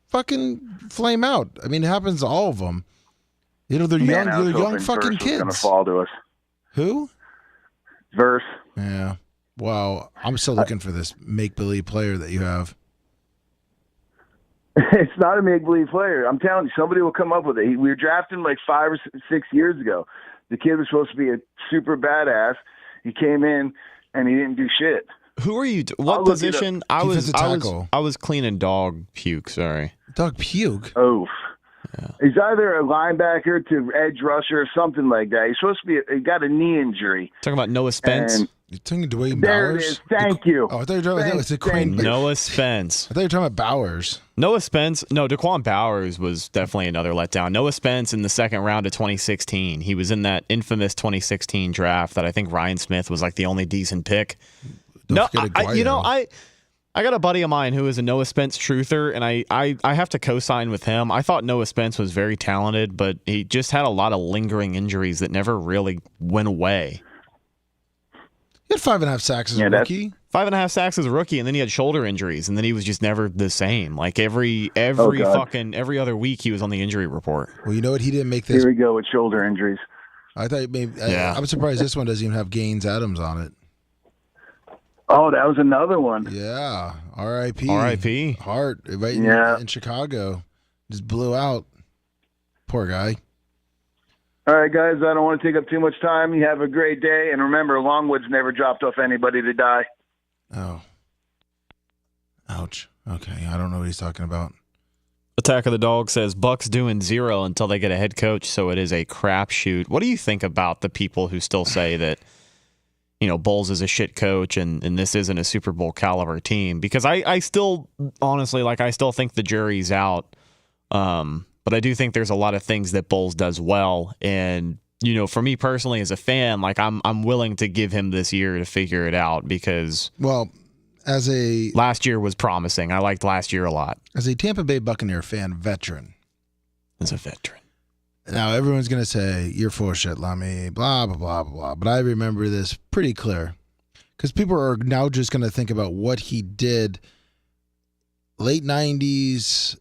fucking flame out. I mean, it happens to all of them. They're young fucking kids. Going to fall to us. Who? Verse. Yeah. Wow. I'm still looking for this make-believe player that you have. It's not a make-believe player. I'm telling you, somebody will come up with it. We were drafting like 5 or 6 years ago. The kid was supposed to be a super badass. He came in and he didn't do shit. Who are you? What position? I was cleaning dog puke. Sorry, dog puke. Oh, yeah. He's either a linebacker to edge rusher or something like that. He's supposed to be. He got a knee injury. Talking about Noah Spence. You're talking Dwayne there Bowers? It is. Thank you. Oh, I thought you were talking about Noah Spence. I thought you were talking about Bowers. Noah Spence. No, Daquan Bowers was definitely another letdown. Noah Spence in the second round of 2016. He was in that infamous 2016 draft that I think Ryan Smith was like the only decent pick. I got a buddy of mine who is a Noah Spence truther, and I have to co-sign with him. I thought Noah Spence was very talented, but he just had a lot of lingering injuries that never really went away. He had 5.5 sacks as a rookie. 5.5 sacks as a rookie, and then he had shoulder injuries, and then he was just never the same. Like every other week, he was on the injury report. Well, you know what? He didn't make this. Here we go with shoulder injuries. I thought maybe. Yeah. I'm surprised this one doesn't even have Gaines Adams on it. Oh, that was another one. Yeah. R.I.P. R.I.P. Hart, right in Chicago. Just blew out. Poor guy. All right, guys, I don't want to take up too much time. You have a great day. And remember, Longwood's never dropped off anybody to die. Oh. Ouch. Okay, I don't know what he's talking about. Attack of the Dog says, Bucks doing 0 until they get a head coach, so it is a crapshoot. What do you think about the people who still say that, Bowles is a shit coach and this isn't a Super Bowl caliber team? Because I still, honestly, I still think the jury's out. But I do think there's a lot of things that Bowles does well. And, for me personally as a fan, I'm willing to give him this year to figure it out because last year was promising. I liked last year a lot. As a Tampa Bay Buccaneer fan, veteran. As a veteran. Now, everyone's going to say, you're full of shit, Lummy, blah, blah, blah, blah. But I remember this pretty clear because people are now just going to think about what he did late 90s,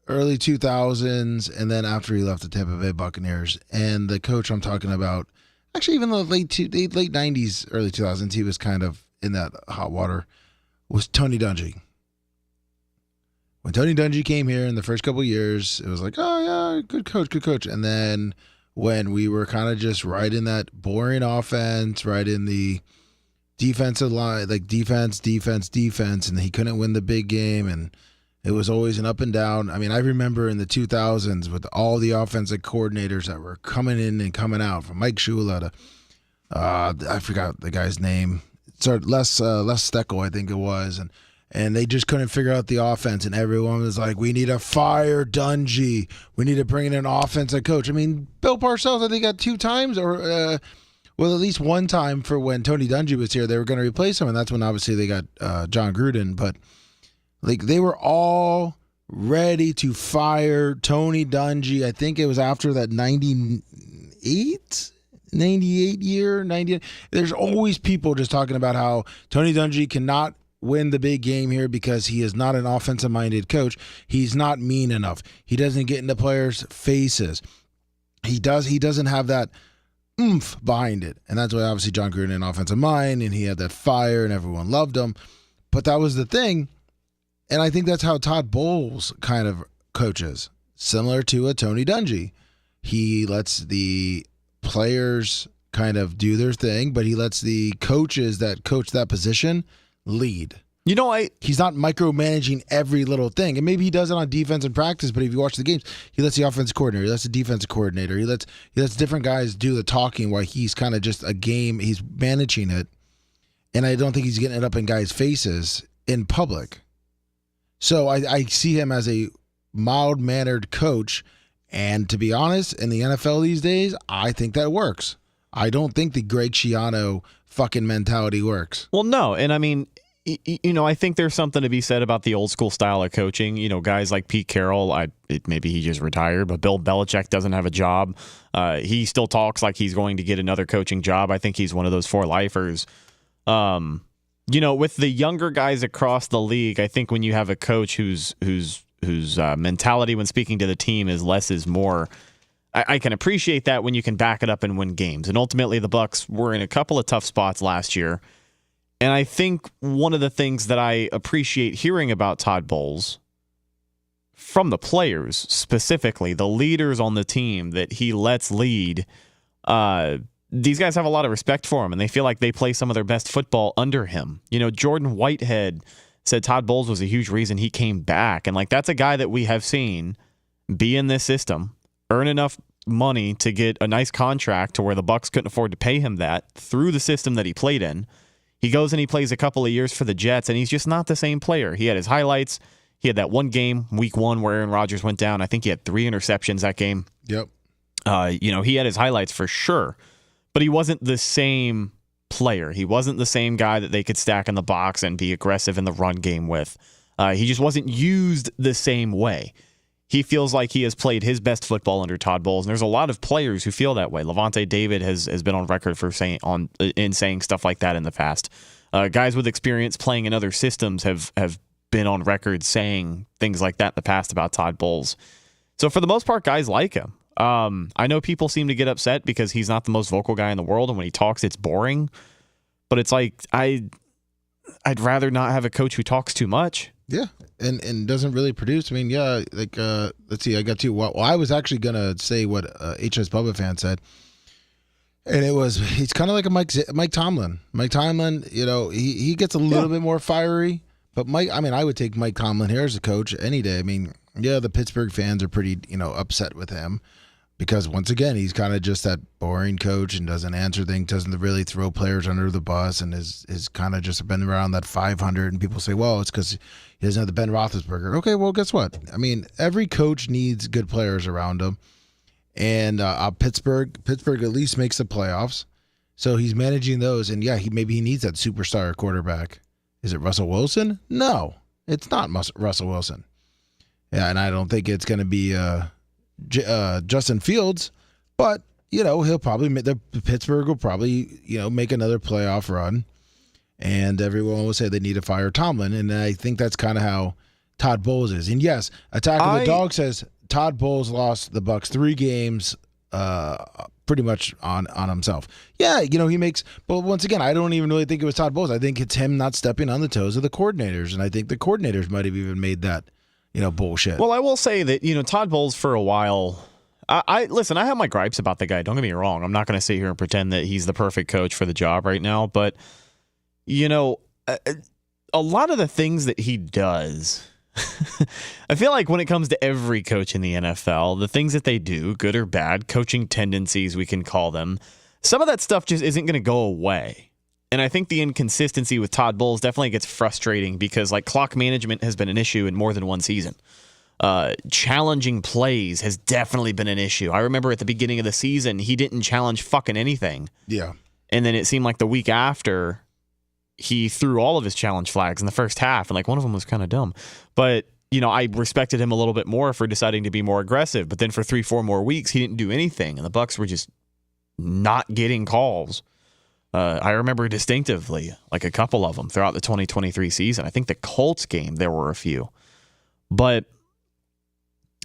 early 2000s, and then after he left the Tampa Bay Buccaneers. And the coach I'm talking about, actually even the late 90s, early 2000s, he was kind of in that hot water, was Tony Dungy. When Tony Dungy came here in the first couple of years, it was like, oh, yeah, good coach. And then when we were kind of just right in that boring offense, right in the defensive line, like defense, and he couldn't win the big game, and it was always an up and down. I mean, I remember in the 2000s with all the offensive coordinators that were coming in and coming out, from Mike Shula to, I forgot the guy's name. Sorry, Les Steckel, I think it was, and they just couldn't figure out the offense, and everyone was like, we need to fire Dungy. We need to bring in an offensive coach. I mean, Bill Parcells, I think, got 2 times, or at least one time for when Tony Dungy was here. They were going to replace him, and that's when obviously they got John Gruden. But they were all ready to fire Tony Dungy. I think it was after that 98 year, 90. There's always people just talking about how Tony Dungy cannot win the big game here because he is not an offensive-minded coach. He's not mean enough. He doesn't get into players' faces. He doesn't have that oomph behind it. And that's why obviously John Gruden had an offensive mind, and he had that fire, and everyone loved him. But that was the thing. And I think that's how Todd Bowles kind of coaches, similar to a Tony Dungy. He lets the players kind of do their thing, but he lets the coaches that coach that position lead. He's not micromanaging every little thing. And maybe he does it on defense and practice, but if you watch the games, he lets the offensive coordinator, he lets the defensive coordinator, he lets different guys do the talking while he's kind of just a game, he's managing it. And I don't think he's getting it up in guys' faces in public. So I see him as a mild-mannered coach, and to be honest, in the NFL these days, I think that works. I don't think the Greg Schiano fucking mentality works. Well, no, and I mean, I think there's something to be said about the old school style of coaching. Guys like Pete Carroll, maybe he just retired, but Bill Belichick doesn't have a job. He still talks like he's going to get another coaching job. I think he's one of those for-lifers. With the younger guys across the league, I think when you have a coach whose mentality when speaking to the team is less is more, I can appreciate that when you can back it up and win games. And ultimately, the Bucs were in a couple of tough spots last year. And I think one of the things that I appreciate hearing about Todd Bowles from the players specifically, the leaders on the team that he lets lead, these guys have a lot of respect for him, and they feel like they play some of their best football under him. You know, Jordan Whitehead said Todd Bowles was a huge reason he came back, and like that's a guy that we have seen be in this system, earn enough money to get a nice contract to where the Bucs couldn't afford to pay him that through the system that he played in. He goes and he plays a couple of years for the Jets, and he's just not the same player. He had his highlights. He had that one game, week 1, where Aaron Rodgers went down. I think he had 3 interceptions that game. Yep. You know, he had his highlights for sure, but he wasn't the same player. He wasn't the same guy that they could stack in the box and be aggressive in the run game with. He just wasn't used the same way. He feels like he has played his best football under Todd Bowles, and there's a lot of players who feel that way. Levante David has been on record for saying stuff like that in the past. Guys with experience playing in other systems have been on record saying things like that in the past about Todd Bowles. So for the most part, guys like him. I know people seem to get upset because he's not the most vocal guy in the world, and when he talks, it's boring. But it's like I'd rather not have a coach who talks too much. Yeah, and doesn't really produce. I mean, yeah, like let's see, I got two. Well, I was actually gonna say what HS Bubba fan said, and he's kind of like a Mike Tomlin. Mike Tomlin, you know, he gets a little bit more fiery, but I would take Mike Tomlin here as a coach any day. I mean, yeah, the Pittsburgh fans are pretty, upset with him because once again, he's kind of just that boring coach and doesn't answer things, doesn't really throw players under the bus, and is kind of just been around that 500. And people say, well, it's because he doesn't have the Ben Roethlisberger. Okay, well, guess what? I mean, every coach needs good players around him, and Pittsburgh at least makes the playoffs, so he's managing those. And yeah, maybe he needs that superstar quarterback. Is it Russell Wilson? No, it's not Russell Wilson. Yeah, and I don't think it's going to be Justin Fields, but he'll probably Pittsburgh will probably make another playoff run, and everyone will say they need to fire Tomlin, and I think that's kind of how Todd Bowles is. And yes, Attack of the Dog says Todd Bowles lost the Bucs 3 games, pretty much on himself. Yeah, he makes. But once again, I don't even really think it was Todd Bowles. I think it's him not stepping on the toes of the coordinators, and I think the coordinators might have even made that. Bullshit. Well, I will say that, Todd Bowles for a while, I have my gripes about the guy. Don't get me wrong. I'm not going to sit here and pretend that he's the perfect coach for the job right now. But, a lot of the things that he does, I feel like when it comes to every coach in the NFL, the things that they do, good or bad, coaching tendencies, we can call them, some of that stuff just isn't going to go away. And I think the inconsistency with Todd Bowles definitely gets frustrating because clock management has been an issue in more than one season. Challenging plays has definitely been an issue. I remember at the beginning of the season, he didn't challenge fucking anything. Yeah. And then it seemed like the week after, he threw all of his challenge flags in the first half, and one of them was kind of dumb. But, I respected him a little bit more for deciding to be more aggressive. But then for 3-4 more weeks, he didn't do anything, and the Bucs were just not getting calls. I remember distinctively, a couple of them throughout the 2023 season. I think the Colts game, there were a few. But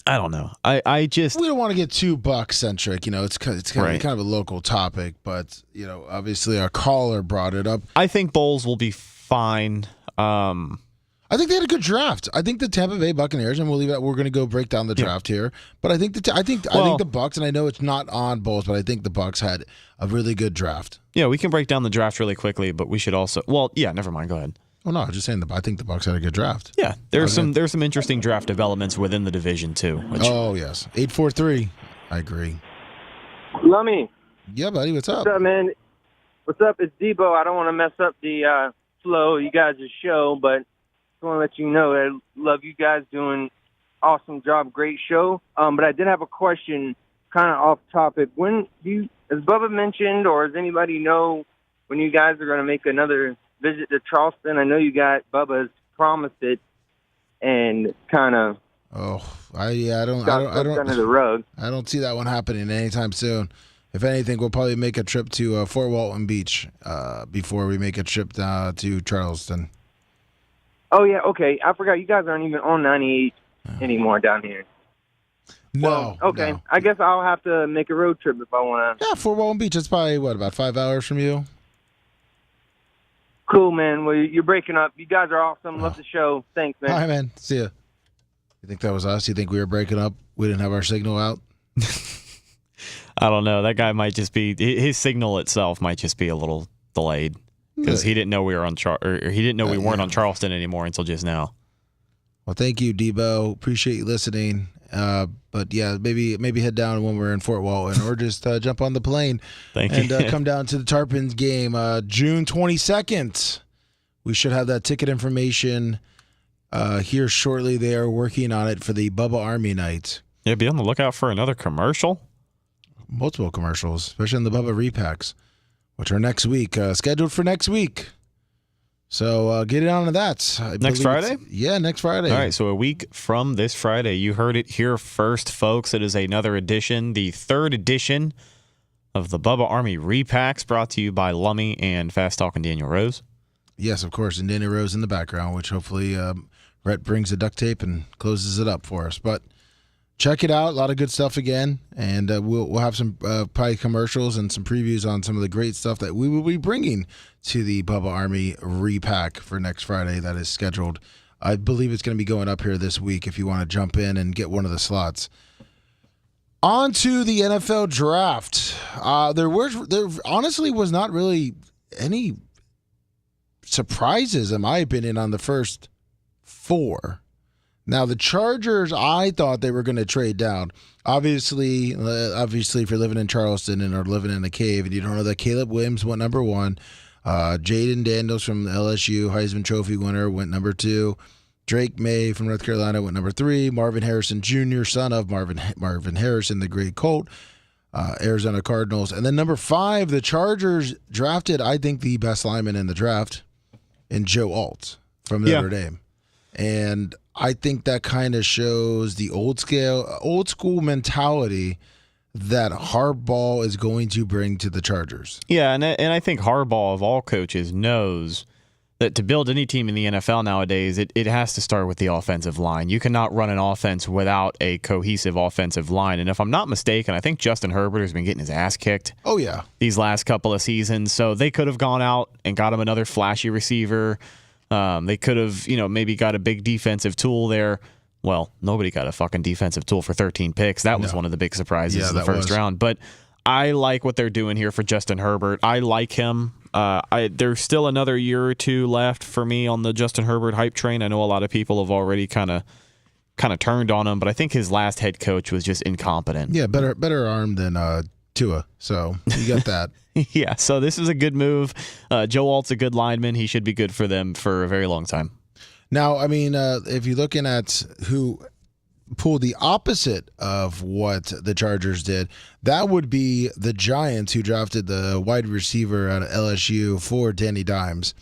I don't know. I just... We don't want to get too Bucs-centric. It's kind of a local topic. But, obviously our caller brought it up. I think Bowles will be fine. I think they had a good draft. I think the Tampa Bay Buccaneers, and we'll leave it. We're going to go break down the draft here. But I think the Bucs, and I know it's not on Bowles, but I think the Bucs had a really good draft. Yeah, we can break down the draft really quickly, but we should also. Well, yeah, never mind. Go ahead. Oh no, I was just saying I think the Bucs had a good draft. Yeah, there's some interesting draft developments within the division too. Oh yes, 8-4-3. I agree. Lummy. Yeah, buddy. What's up? What's up, man? What's up? It's Debo. I don't want to mess up the flow of you guys' show, but just want to let you know that I love you guys doing awesome job, great show. But I did have a question, kind of off topic. As Bubba mentioned, or does anybody know when you guys are going to make another visit to Charleston? I know you got Bubba's promised it, and kind of. I don't under the rug. I don't see that one happening anytime soon. If anything, we'll probably make a trip to Fort Walton Beach before we make a trip to Charleston. Oh yeah, okay. I forgot you guys aren't even on 98 anymore down here. No. Okay. No. I guess I'll have to make a road trip if I want to. Yeah, Fort Walton Beach. It's probably, about 5 hours from you? Cool, man. Well, you're breaking up. You guys are awesome. Love the show. Thanks, man. All right, man. See ya. You think that was us? You think we were breaking up? We didn't have our signal out? I don't know. That guy might just be his signal itself might just be a little delayed because he didn't know we were on he didn't know we weren't on Charleston anymore until just now. Well, thank you, Debo. Appreciate you listening. But yeah, maybe head down when we're in Fort Walton, or just jump on the plane and come down to the Tarpons game, June 22nd. We should have that ticket information here shortly. They are working on it for the Bubba Army night. Yeah, be on the lookout for another commercial. Multiple commercials, especially in the Bubba repacks, which are next week, scheduled for next week. So get it on to that. Next Friday? Yeah, next Friday. All right, so a week from this Friday. You heard it here first, folks. It is another edition, the third edition of the Bubba Army repacks, brought to you by Lummy and Fast Talk and Daniel Rose. Yes, of course, and Daniel Rose in the background, which hopefully Rhett brings the duct tape and closes it up for us. But check it out. A lot of good stuff again. And we'll have some probably commercials and some previews on some of the great stuff that we will be bringing to the Bubba Army repack for next Friday that is scheduled. I believe it's going to be going up here this week if you want to jump in and get one of the slots. On to the NFL draft. There honestly was not really any surprises, in my opinion, on the first four. Now, the Chargers, I thought they were going to trade down. Obviously, if you're living in Charleston and are living in a cave and you don't know that Caleb Williams went number 1, Jaden Daniels from LSU, Heisman Trophy winner, went number 2. Drake May from North Carolina went number 3. Marvin Harrison Jr., son of Marvin Harrison, the great Colt, Arizona Cardinals. And then number 5, the Chargers drafted, I think, the best lineman in the draft, in Joe Alt from Notre Dame. And I think that kind of shows the old school mentality that Harbaugh is going to bring to the Chargers. Yeah, and I think Harbaugh, of all coaches, knows that to build any team in the NFL nowadays, it has to start with the offensive line. You cannot run an offense without a cohesive offensive line. And if I'm not mistaken, I think Justin Herbert has been getting his ass kicked. Oh, yeah. These last couple of seasons. So they could have gone out and got him another flashy receiver. They could have, maybe got a big defensive tool there. Well, nobody got a fucking defensive tool for 13 picks. That was one of the big surprises in the first round. But I like what they're doing here for Justin Herbert. I like him. There's still another year or two left for me on the Justin Herbert hype train. I know a lot of people have already kind of turned on him, but I think his last head coach was just incompetent. Yeah, better arm than Tua. So you got that. Yeah, so this is a good move. Joe Alt's a good lineman. He should be good for them for a very long time. Now, I mean, if you're looking at who pulled the opposite of what the Chargers did, that would be the Giants, who drafted the wide receiver out of LSU for Danny Dimes.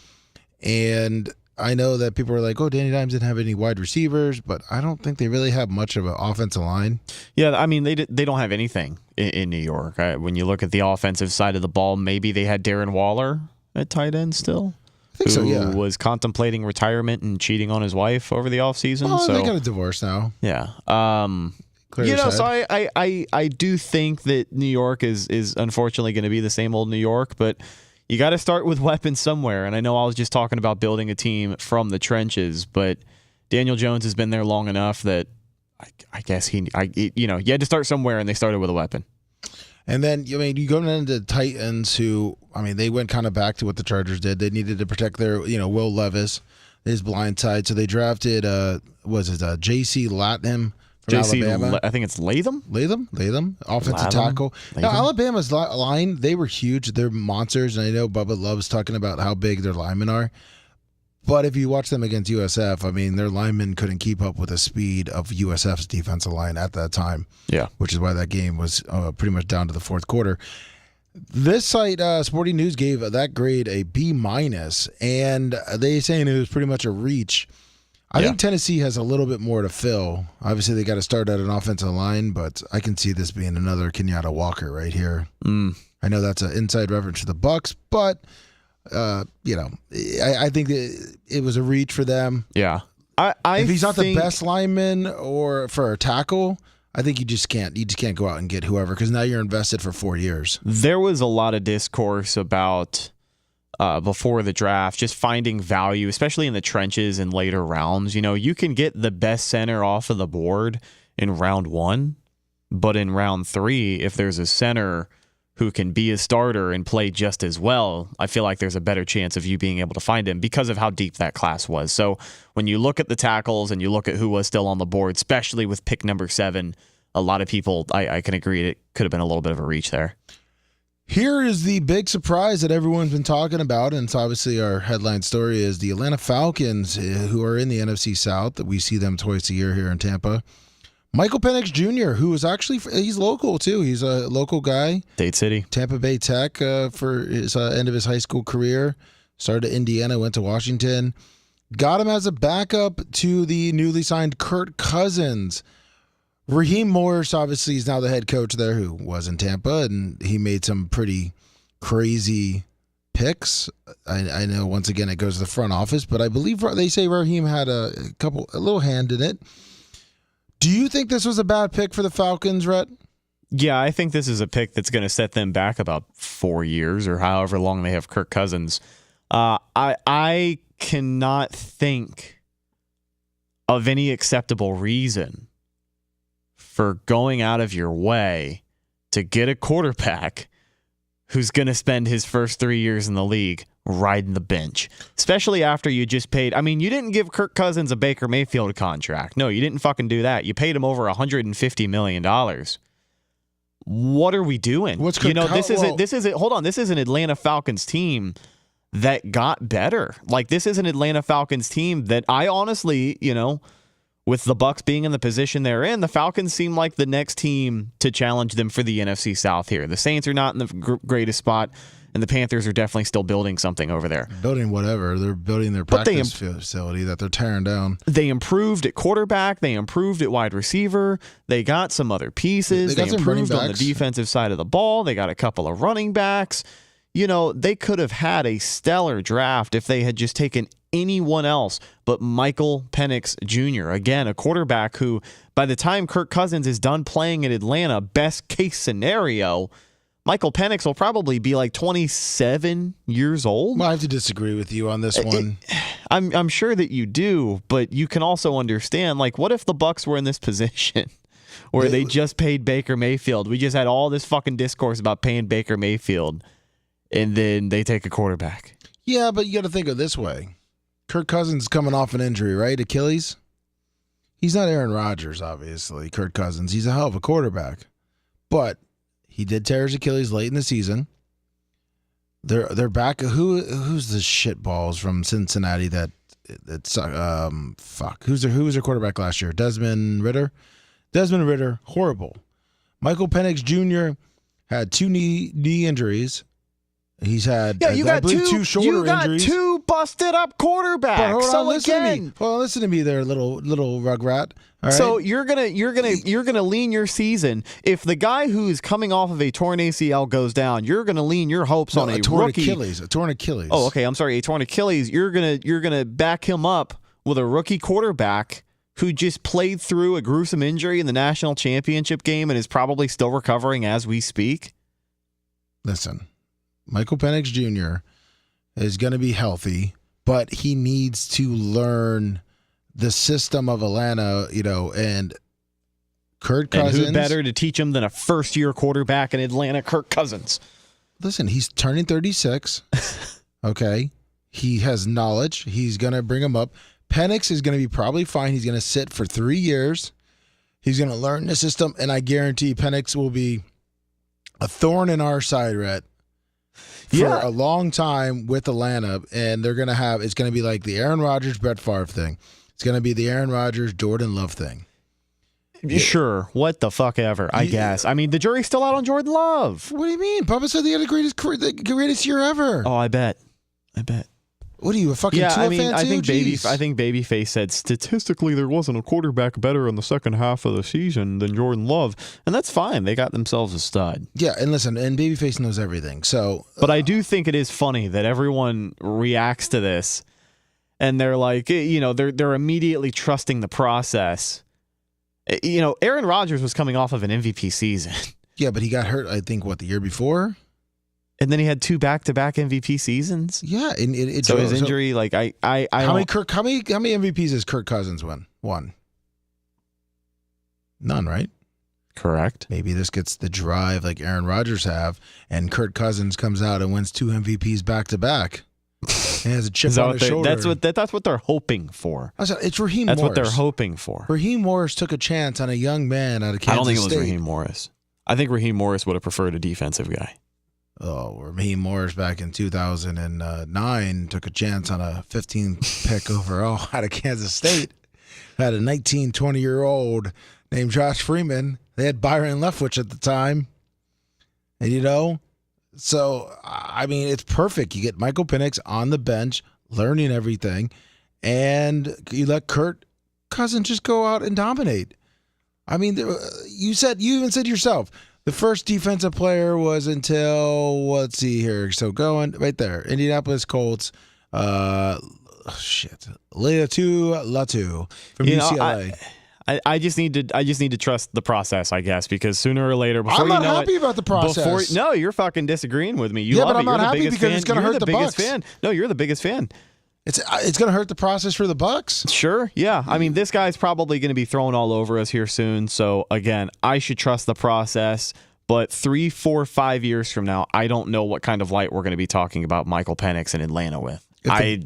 And I know that people are like, oh, Danny Dimes didn't have any wide receivers, but I don't think they really have much of an offensive line. Yeah, I mean, they don't have anything in New York. When you look at the offensive side of the ball, maybe they had Darren Waller at tight end still. I think so, yeah. Who was contemplating retirement and cheating on his wife over the offseason. Oh, they got a divorce now. Yeah. So I do think that New York is unfortunately going to be the same old New York, but you got to start with weapons somewhere. And I know I was just talking about building a team from the trenches, but Daniel Jones has been there long enough that I guess you had to start somewhere, and they started with a weapon. And then, you go into the Titans, who, they went kind of back to what the Chargers did. They needed to protect their, Will Levis, his blind side. So they drafted, J.C. Latham from Alabama. I think it's Latham, offensive tackle. Now, Alabama's line, they were huge. They're monsters, and I know Bubba loves talking about how big their linemen are. But if you watch them against USF, their linemen couldn't keep up with the speed of USF's defensive line at that time. Yeah. Which is why that game was pretty much down to the fourth quarter. This site, Sporting News, gave that grade a B-, and they saying it was pretty much a reach. I think Tennessee has a little bit more to fill. Obviously, they got to start at an offensive line, but I can see this being another Kenyatta Walker right here. I know that's an inside reference to the Bucs, but I think that it was a reach for them. Yeah. If he's not the best lineman or for a tackle, I think you just can't go out and get whoever, because now you're invested for 4 years. There was a lot of discourse about before the draft, just finding value, especially in the trenches and later rounds. You can get the best center off of the board in round 1, but in round 3, if there's a center who can be a starter and play just as well, I feel like there's a better chance of you being able to find him because of how deep that class was. So when you look at the tackles and you look at who was still on the board, especially with pick number 7, a lot of people, I can agree, it could have been a little bit of a reach there. Here is the big surprise that everyone's been talking about, and it's obviously our headline story, is the Atlanta Falcons, who are in the NFC South. We see them twice a year here in Tampa. Michael Penix Jr., who is actually, he's local too. He's a local guy. Dade City. Tampa Bay Tech for his end of his high school career. Started at Indiana, went to Washington. Got him as a backup to the newly signed Kirk Cousins. Raheem Morris, obviously, is now the head coach there, who was in Tampa, and he made some pretty crazy picks. I know, once again, it goes to the front office, but I believe they say Raheem had a little hand in it. Do you think this was a bad pick for the Falcons, Rhett? Yeah, I think this is a pick that's going to set them back about 4 years or however long they have Kirk Cousins. I cannot think of any acceptable reason for going out of your way to get a quarterback who's going to spend his first 3 years in the league riding the bench, especially after you just paid. I mean, you didn't give Kirk Cousins a Baker Mayfield contract. No, you didn't fucking do that. You paid him over $150 million. What are we doing? What's this is an Atlanta Falcons team that got better. Like, this is an Atlanta Falcons team that I honestly, with the Bucs being in the position they're in, the Falcons seem like the next team to challenge them for the NFC South here. The Saints are not in the greatest spot, and the Panthers are definitely still building something over there. Building whatever. They're building their practice facility that they're tearing down. They improved at quarterback. They improved at wide receiver. They got some other pieces. They improved on the defensive side of the ball. They got a couple of running backs. They could have had a stellar draft if they had just taken anyone else but Michael Penix Jr. Again, a quarterback who, by the time Kirk Cousins is done playing in Atlanta, best case scenario, Michael Penix will probably be like 27 years old. Well, I have to disagree with you on this one. I'm sure that you do, but you can also understand, like, what if the Bucs were in this position where they just paid Baker Mayfield? We just had all this fucking discourse about paying Baker Mayfield, and then they take a quarterback. Yeah, but you got to think of it this way. Kirk Cousins is coming off an injury, right? Achilles. He's not Aaron Rodgers, obviously. Kirk Cousins. He's a hell of a quarterback. But he did tear his Achilles late in the season. They're back. Who's the shitballs from Cincinnati that's fuck? Who was their quarterback last year? Desmond Ridder. Desmond Ridder, horrible. Michael Penix Jr. had 2 knee injuries. He's had, I believe, 2 shoulder injuries. You got 2 busted up quarterbacks. But hold on, listen to me there, little rugrat. All right? So you're gonna lean your season if the guy who's coming off of a torn ACL goes down. You're gonna lean your hopes on a torn rookie. A torn Achilles. Oh, okay. I'm sorry, a torn Achilles. You're gonna back him up with a rookie quarterback who just played through a gruesome injury in the national championship game and is probably still recovering as we speak. Listen. Michael Penix Jr. is going to be healthy, but he needs to learn the system of Atlanta, and Kirk Cousins. And who better to teach him than a first-year quarterback in Atlanta, Kirk Cousins? Listen, he's turning 36. Okay. He has knowledge. He's going to bring him up. Penix is going to be probably fine. He's going to sit for 3 years. He's going to learn the system, and I guarantee Penix will be a thorn in our side, Rhett. For a long time with Atlanta, and they're going to have, it's going to be like the Aaron Rodgers, Brett Favre thing. It's going to be the Aaron Rodgers, Jordan Love thing. Sure, what the fuck ever, I guess. I mean, the jury's still out on Jordan Love. What do you mean? Bubba said they had the greatest year ever. Oh, I bet. What are you, a fucking Tua fan I too? think Babyface said statistically there wasn't a quarterback better in the second half of the season than Jordan Love, and that's fine. They got themselves a stud. Yeah, and listen, and Babyface knows everything. So, but I do think it is funny that everyone reacts to this, and they're like, they're immediately trusting the process. Aaron Rodgers was coming off of an MVP season. Yeah, but he got hurt. I think the year before. And then he had 2 back-to-back MVP seasons. Yeah, and So his injury, how many MVPs has Kirk Cousins won? None, right? Correct. Maybe this gets the drive like Aaron Rodgers have, and Kirk Cousins comes out and wins 2 MVPs back to back. And has a chip on his shoulder. That's what they're hoping for. It's Raheem That's Morris. what they're hoping for. Raheem Morris took a chance on a young man out of Kansas State. I don't think it was Raheem Morris. I think Raheem Morris would have preferred a defensive guy. Oh, Raheem Morris back in 2009 took a chance on a 15th pick overall out of Kansas State. Had a 19, 20-year-old named Josh Freeman. They had Byron Leftwich at the time. And, so, I mean, it's perfect. You get Michael Penix on the bench, learning everything, and you let Kirk Cousins just go out and dominate. I mean, you even said yourself, the first defensive player was until, let's see here. So going right there, Indianapolis Colts, Latu from UCLA. I just need to trust the process, I guess, because sooner or later, before I'm not you know happy about the process. No, you're fucking disagreeing with me. You Yeah, love but I'm it. You're not the happy biggest because fan. it's gonna You're hurt the biggest Bucs. fan. No, you're the biggest fan. It's going to hurt the process for the Bucs. Sure, yeah. I mean, this guy's probably going to be thrown all over us here soon. So again, I should trust the process. But 3, 4, 5 years from now, I don't know what kind of light we're going to be talking about Michael Penix in Atlanta with. I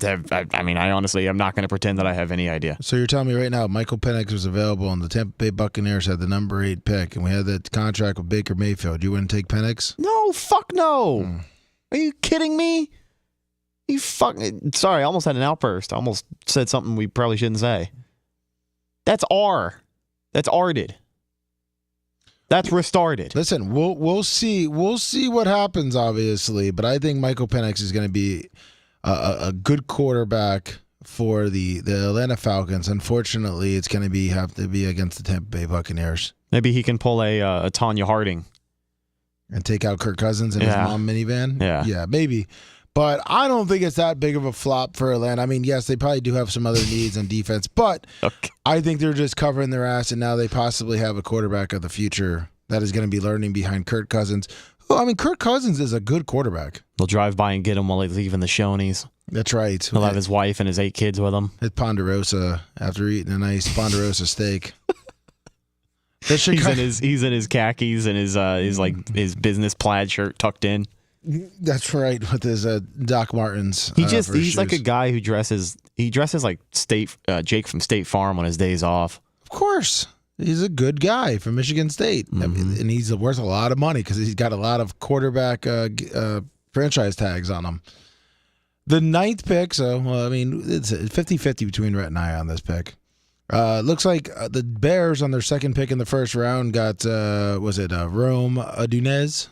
honestly, I'm not going to pretend that I have any idea. So you're telling me right now, Michael Penix was available, and the Tampa Bay Buccaneers had the number 8 pick, and we had that contract with Baker Mayfield. You wouldn't take Penix? No, fuck no. Are you kidding me? Sorry, I almost had an outburst. I almost said something we probably shouldn't say. That's R. That's R'd. That's restarted. Listen, we'll see what happens, obviously, but I think Michael Penix is going to be a good quarterback for the Atlanta Falcons. Unfortunately, it's going to have to be against the Tampa Bay Buccaneers. Maybe he can pull a Tanya Harding and take out Kirk Cousins in his mom minivan. Yeah, maybe. But I don't think it's that big of a flop for Atlanta. I mean, yes, they probably do have some other needs on defense, but I think they're just covering their ass, and now they possibly have a quarterback of the future that is going to be learning behind Kirk Cousins. I mean, Kirk Cousins is a good quarterback. They'll drive by and get him while he's leaving the Shoney's. That's right. He'll have his wife and his 8 kids with him. At Ponderosa after eating a nice Ponderosa steak. He's in his khakis and his business plaid shirt tucked in. That's right, with his Doc Martens. He's like a guy who dresses like Jake from State Farm on his days off. Of course. He's a good guy from Michigan State. Mm-hmm. I mean, and he's worth a lot of money because he's got a lot of quarterback franchise tags on him. The 9th pick, it's 50-50 between Rhett and I on this pick. Looks like the Bears on their 2nd pick in the first round got, Rome Odunze?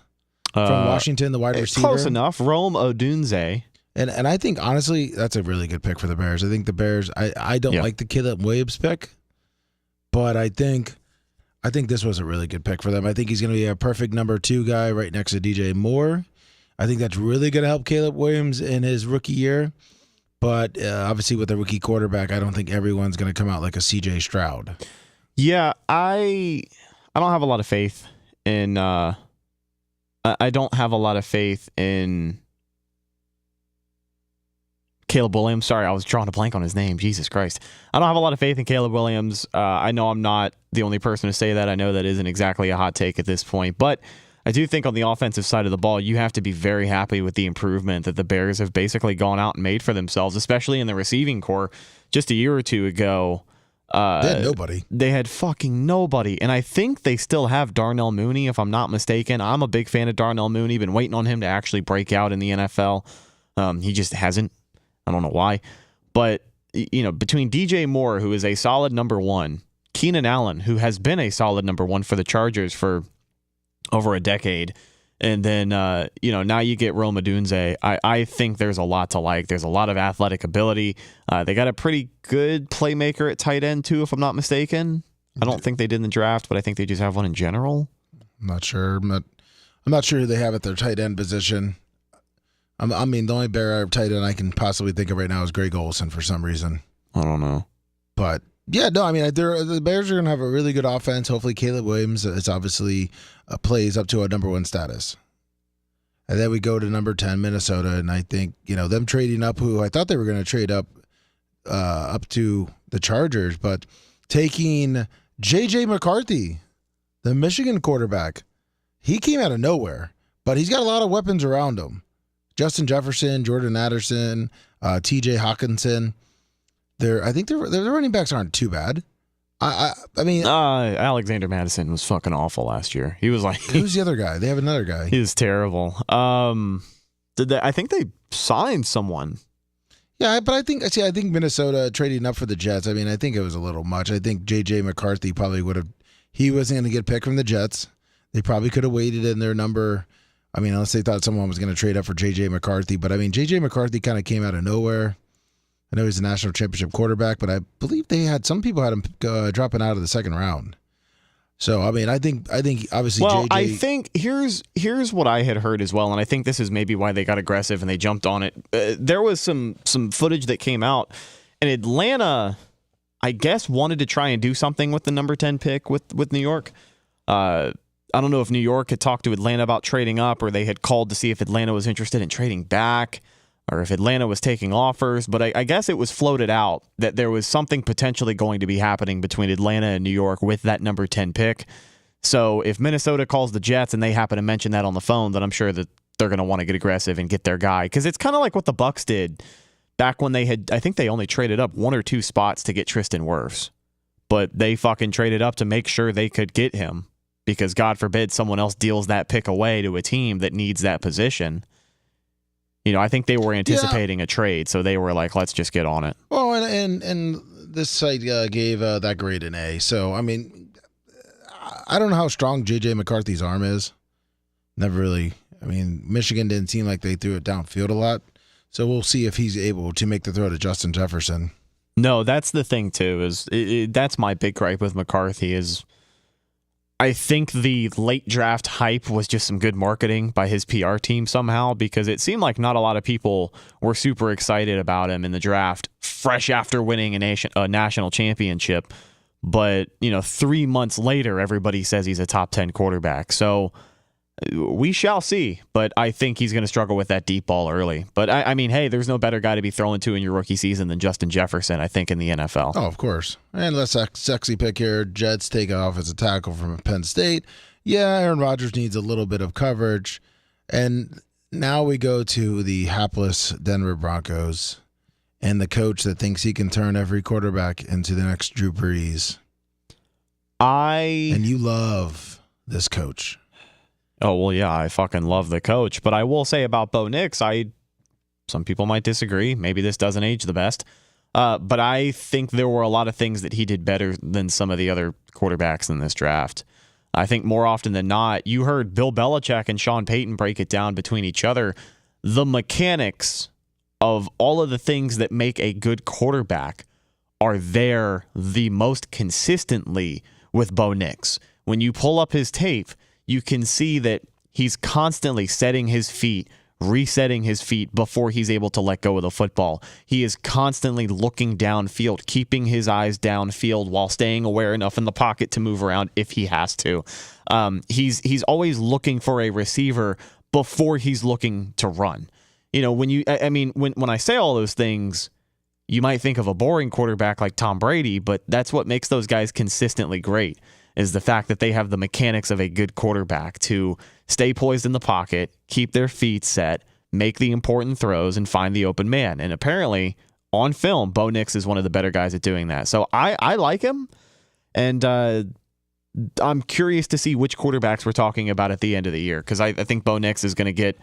From Washington, the wide receiver. Close enough. Rome Odunze. And I think, honestly, that's a really good pick for the Bears. I think the Bears, I don't like the Caleb Williams pick, but I think this was a really good pick for them. I think he's going to be a perfect number 2 guy right next to DJ Moore. I think that's really going to help Caleb Williams in his rookie year. But obviously with a rookie quarterback, I don't think everyone's going to come out like a CJ Stroud. Yeah, I don't have a lot of faith in I don't have a lot of faith in Caleb Williams. Sorry, I was drawing a blank on his name. Jesus Christ. I don't have a lot of faith in Caleb Williams. I know I'm not the only person to say that. I know that isn't exactly a hot take at this point. But I do think on the offensive side of the ball, you have to be very happy with the improvement that the Bears have basically gone out and made for themselves, especially in the receiving core. Just a year or two ago, they had nobody. They had fucking nobody. And I think they still have Darnell Mooney, if I'm not mistaken. I'm a big fan of Darnell Mooney. Been waiting on him to actually break out in the NFL. He just hasn't. I don't know why. But, between DJ Moore, who is a solid number 1, Keenan Allen, who has been a solid number 1 for the Chargers for over a decade, and then, now you get Rome Odunze. I think there's a lot to like. There's a lot of athletic ability. They got a pretty good playmaker at tight end, too, if I'm not mistaken. I don't think they did in the draft, but I think they just have one in general. I'm not sure. I'm not sure who they have at their tight end position. The only Bear tight end I can possibly think of right now is Greg Olsen for some reason. I don't know. But, yeah, no, the Bears are going to have a really good offense. Hopefully Caleb Williams is obviously plays up to a number 1 status. And then we go to number 10, Minnesota, and I think, them trading up, who I thought they were going to trade up to the Chargers, but taking J.J. McCarthy, the Michigan quarterback. He came out of nowhere, but he's got a lot of weapons around him. Justin Jefferson, Jordan Addison, T.J. Hawkinson. I think their running backs aren't too bad. I mean, Alexander Madison was fucking awful last year. He was like, who's the other guy? They have another guy. He was terrible. I think they signed someone. Yeah, but I think Minnesota trading up for the Jets. I mean, I think it was a little much. I think J.J. McCarthy probably would have. He wasn't going to get picked from the Jets. They probably could have waited in their number. I mean, unless they thought someone was going to trade up for J.J. McCarthy. But I mean, J.J. McCarthy kind of came out of nowhere. I know he's a national championship quarterback, but I believe some people had him dropping out of the second round. So I mean, I think obviously. Well, JJ, I think here's what I had heard as well, and I think this is maybe why they got aggressive and they jumped on it. There was some footage that came out, and Atlanta, I guess, wanted to try and do something with the number 10 pick with New York. I don't know if New York had talked to Atlanta about trading up, or they had called to see if Atlanta was interested in trading back, or if Atlanta was taking offers. But I guess it was floated out that there was something potentially going to be happening between Atlanta and New York with that number 10 pick. So if Minnesota calls the Jets and they happen to mention that on the phone, then I'm sure that they're going to want to get aggressive and get their guy. Because it's kind of like what the Bucs did back when they had, I think they only traded up 1 or 2 spots to get Tristan Wirfs. But they fucking traded up to make sure they could get him. Because God forbid someone else deals that pick away to a team that needs that position. I think they were anticipating a trade, so they were like, let's just get on it. Well, and this site gave that grade an A. So, I mean, I don't know how strong J.J. McCarthy's arm is. Never really. I mean, Michigan didn't seem like they threw it downfield a lot. So we'll see if he's able to make the throw to Justin Jefferson. No, that's the thing, too. That's my big gripe with McCarthy is I think the late draft hype was just some good marketing by his PR team somehow, because it seemed like not a lot of people were super excited about him in the draft, fresh after winning a national championship. But, 3 months later, everybody says he's a top 10 quarterback. So we shall see. But I think he's going to struggle with that deep ball early. But, I mean, hey, there's no better guy to be throwing to in your rookie season than Justin Jefferson, I think, in the NFL. Oh, of course. And let's sexy pick here. Jets take off as a tackle from Penn State. Yeah, Aaron Rodgers needs a little bit of coverage. And now we go to the hapless Denver Broncos and the coach that thinks he can turn every quarterback into the next Drew Brees. And you love this coach. Oh, well, yeah, I fucking love the coach. But I will say about Bo Nix, some people might disagree. Maybe this doesn't age the best. But I think there were a lot of things that he did better than some of the other quarterbacks in this draft. I think more often than not, you heard Bill Belichick and Sean Payton break it down between each other. The mechanics of all of the things that make a good quarterback are there the most consistently with Bo Nix. When you pull up his tape, you can see that he's constantly setting his feet, resetting his feet before he's able to let go of the football. He is constantly looking downfield, keeping his eyes downfield while staying aware enough in the pocket to move around if he has to. He's always looking for a receiver before he's looking to run. When I say all those things, you might think of a boring quarterback like Tom Brady, but that's what makes those guys consistently great, is the fact that they have the mechanics of a good quarterback to stay poised in the pocket, keep their feet set, make the important throws, and find the open man. And apparently, on film, Bo Nix is one of the better guys at doing that. So I like him, and I'm curious to see which quarterbacks we're talking about at the end of the year, because I think Bo Nix is going to get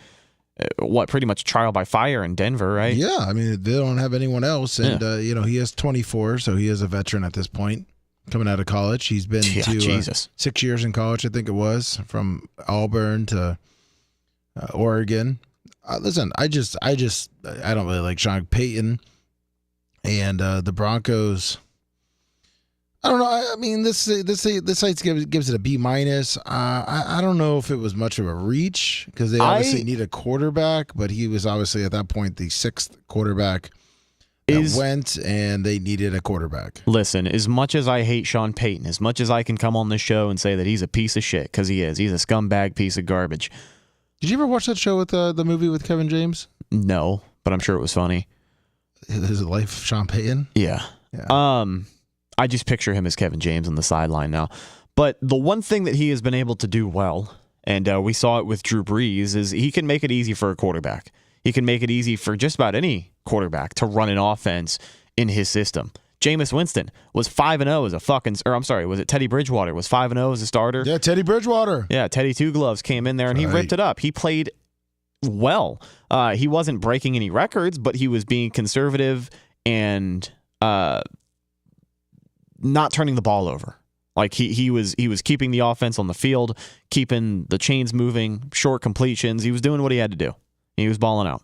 pretty much trial by fire in Denver, right? Yeah, I mean, they don't have anyone else, and he is 24, so he is a veteran at this point. Coming out of college, he's been to 6 years in college, I think it was, from Auburn to Oregon. Listen, I don't really like Sean Payton, and the Broncos. I don't know. I mean, this site gives it a B-. I don't know if it was much of a reach, because they obviously need a quarterback, but he was obviously at that point the 6th quarterback that went, and they needed a quarterback. Listen, as much as I hate Sean Payton, as much as I can come on this show and say that he's a piece of shit, because he is. He's a scumbag piece of garbage. Did you ever watch that show with the movie with Kevin James? No, but I'm sure it was funny. His Life of Sean Payton? Yeah. I just picture him as Kevin James on the sideline now. But the one thing that he has been able to do well, and we saw it with Drew Brees, is he can make it easy for a quarterback. He can make it easy for just about any quarterback to run an offense in his system. Jameis Winston was 5-0 as a was it Teddy Bridgewater was 5-0 as a starter? Yeah, Teddy Bridgewater. Yeah, Teddy Two Gloves came in there and he ripped it up. He played well. He wasn't breaking any records, but he was being conservative and not turning the ball over. Like he was keeping the offense on the field, keeping the chains moving, short completions. He was doing what he had to do. He was balling out.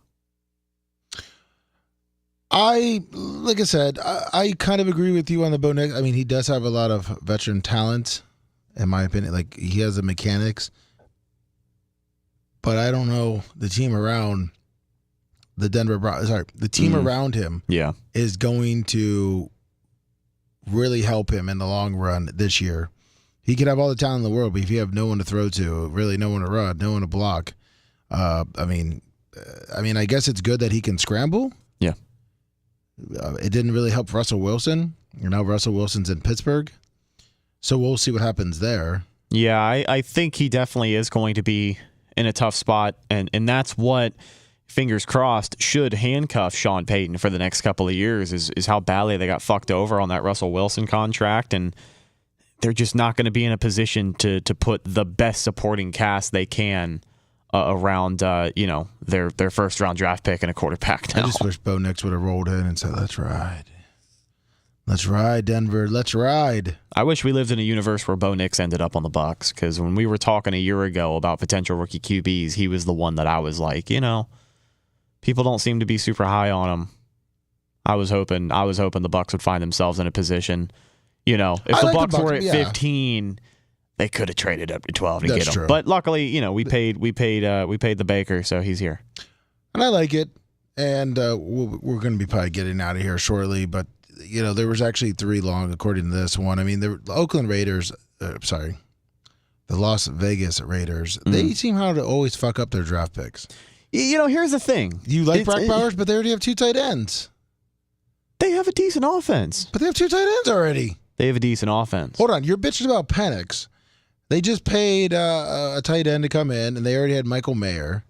Like I said, I kind of agree with you on the Bo Nix. I mean, he does have a lot of veteran talent, in my opinion. Like, he has the mechanics. But I don't know the team around the the team around him is going to really help him in the long run this year. He could have all the talent in the world, but if you have no one to throw to, really no one to run, no one to block, I mean, I guess it's good that he can scramble. Yeah. It didn't really help Russell Wilson. Now Russell Wilson's in Pittsburgh. So we'll see what happens there. Yeah, I think he definitely is going to be in a tough spot, and that's what, fingers crossed, should handcuff Sean Payton for the next couple of years is how badly they got fucked over on that Russell Wilson contract, and they're just not going to be in a position to put the best supporting cast they can around their first round draft pick and a quarterback now. I just wish Bo Nix would have rolled in and said, "Let's ride. Let's ride, Denver. Let's ride." I wish we lived in a universe where Bo Nix ended up on the Bucs, because when we were talking a year ago about potential rookie QBs, he was the one that I was like, people don't seem to be super high on him. I was hoping the Bucs would find themselves in a position, if the Bucs were at 15, they could have traded up to 12 to get him. True. But luckily, we paid the baker, so he's here. And I like it. And we're going to be probably getting out of here shortly, but there was actually 3 long according to this one. I mean, the Oakland Raiders, the Las Vegas Raiders, they seem how to always fuck up their draft picks. Here's the thing. You like Brock Bowers, but they already have 2 tight ends. They have a decent offense. But they have 2 tight ends already. They have a decent offense. Hold on. You're bitching about Penix. They just paid a tight end to come in, and they already had Michael Mayer.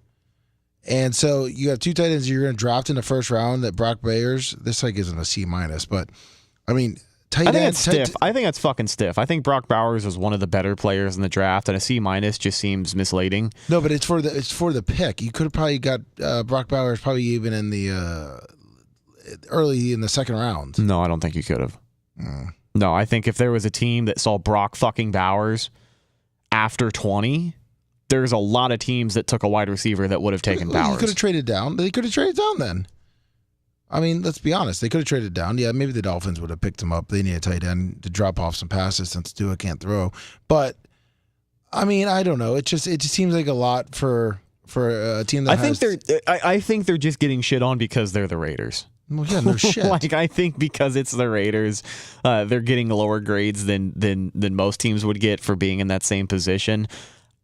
And so you have 2 tight ends you're going to draft in the first round that Brock Bowers, this isn't a C-, but, I mean, tight end. I think it's stiff. I think that's fucking stiff. I think Brock Bowers was one of the better players in the draft, and a C- just seems misleading. No, but it's for the pick. You could have probably got Brock Bowers probably even in the early in the second round. No, I don't think you could have. No, I think if there was a team that saw Brock fucking Bowers after 20, there's a lot of teams that took a wide receiver that would have taken Bowers. You could have traded down. They could have traded down then. I mean, let's be honest. They could have traded down. Yeah, maybe the Dolphins would have picked him up. They need a tight end to drop off some passes since Tua can't throw. But, I mean, I don't know. It just seems like a lot for a team that I think they're just getting shit on because they're the Raiders. Well, yeah, no shit. I think because it's the Raiders, they're getting lower grades than most teams would get for being in that same position.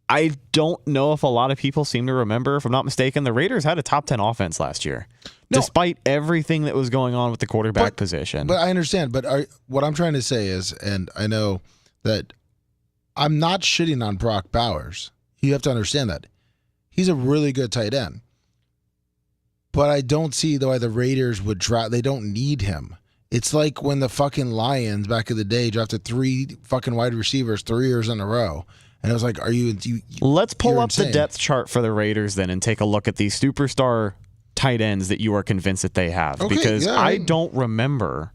I don't know if a lot of people seem to remember, if I'm not mistaken, the Raiders had a top 10 offense last year, despite everything that was going on with the quarterback position. But I understand. But what I'm trying to say is, and I know that I'm not shitting on Brock Bowers. You have to understand that. He's a really good tight end. But I don't see why the Raiders would draft. They don't need him. It's like when the fucking Lions back in the day drafted 3 fucking wide receivers 3 years in a row. And I was like, let's pull up the depth chart for the Raiders then and take a look at these superstar tight ends that you are convinced that they have. Okay, because I don't remember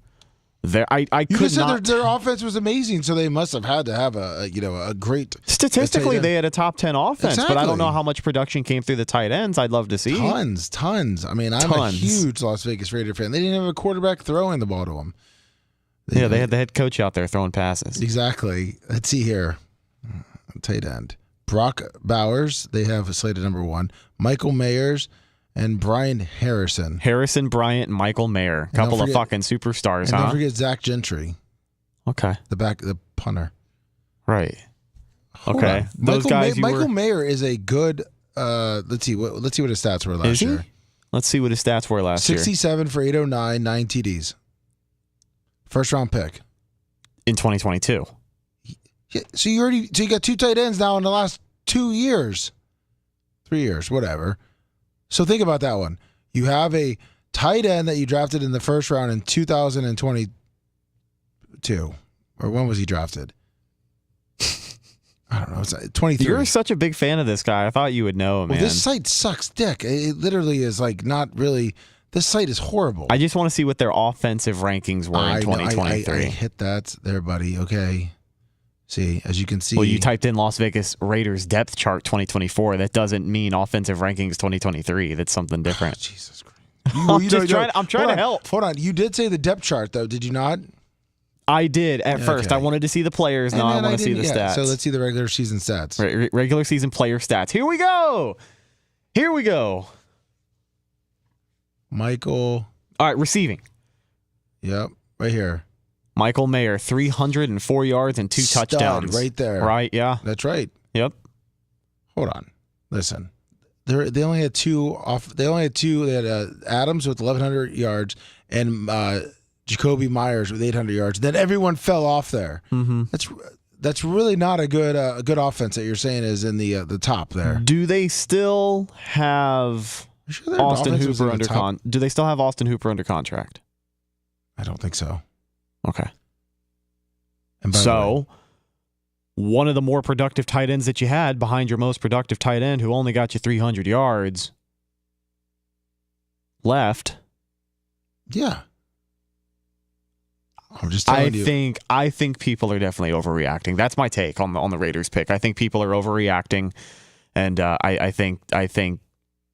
I could not. Their offense was amazing, so they must have had to have a great. Statistically, they had a top 10 offense, exactly. But I don't know how much production came through the tight ends. I'd love to see tons. I mean, I'm a huge Las Vegas Raider fan. They didn't have a quarterback throwing the ball to them. They had the head coach out there throwing passes. Exactly. Let's see here. Tight end Brock Bowers. They have a slated number 1. Michael Mayers and Brian Harrison. Harrison Bryant and Michael Mayer. A couple of fucking superstars, and don't forget Zach Gentry. Okay. The punter. Right. Okay. Those guys Michael Mayer is a good let's see what his stats were last year. Let's see what his stats were last 67 for 809, 9 TDs. First round pick in 2022. Yeah, so you got 2 tight ends now in the last 2 years, 3 years, whatever. So think about that one. You have a tight end that you drafted in the first round in 2022, or when was he drafted? I don't know. It's 23. You're such a big fan of this guy. I thought you would know, man. Well, this site sucks dick. It literally is like not really. This site is horrible. I just want to see what their offensive rankings were in 2023. I hit that there, buddy. Okay. See, as you can see. Well, you typed in Las Vegas Raiders depth chart 2024. That doesn't mean offensive rankings 2023. That's something different. Oh, Jesus Christ. I'm trying to help. Hold on. You did say the depth chart, though, did you not? I did at first. I wanted to see the players. Now I want to see the stats. So let's see the regular season stats. Regular season player stats. Here we go. Michael. All right, receiving. Yep, right here. Michael Mayer, 304 yards and 2 touchdowns. Right there. Right, yeah. That's right. Yep. Hold on. Listen. They only had 2 off. They had Adams with 1,100 yards and Jacoby Myers with 800 yards. Then everyone fell off there. Mm-hmm. That's really not a good offense that you're saying is in the top there. Do they still have Austin Hooper under contract? Do they still have Austin Hooper under contract? I don't think so. Okay. And so, one of the more productive tight ends that you had behind your most productive tight end who only got you 300 yards left. Yeah. I'm just telling you. I think people are definitely overreacting. That's my take on the Raiders pick. I think people are overreacting, and I think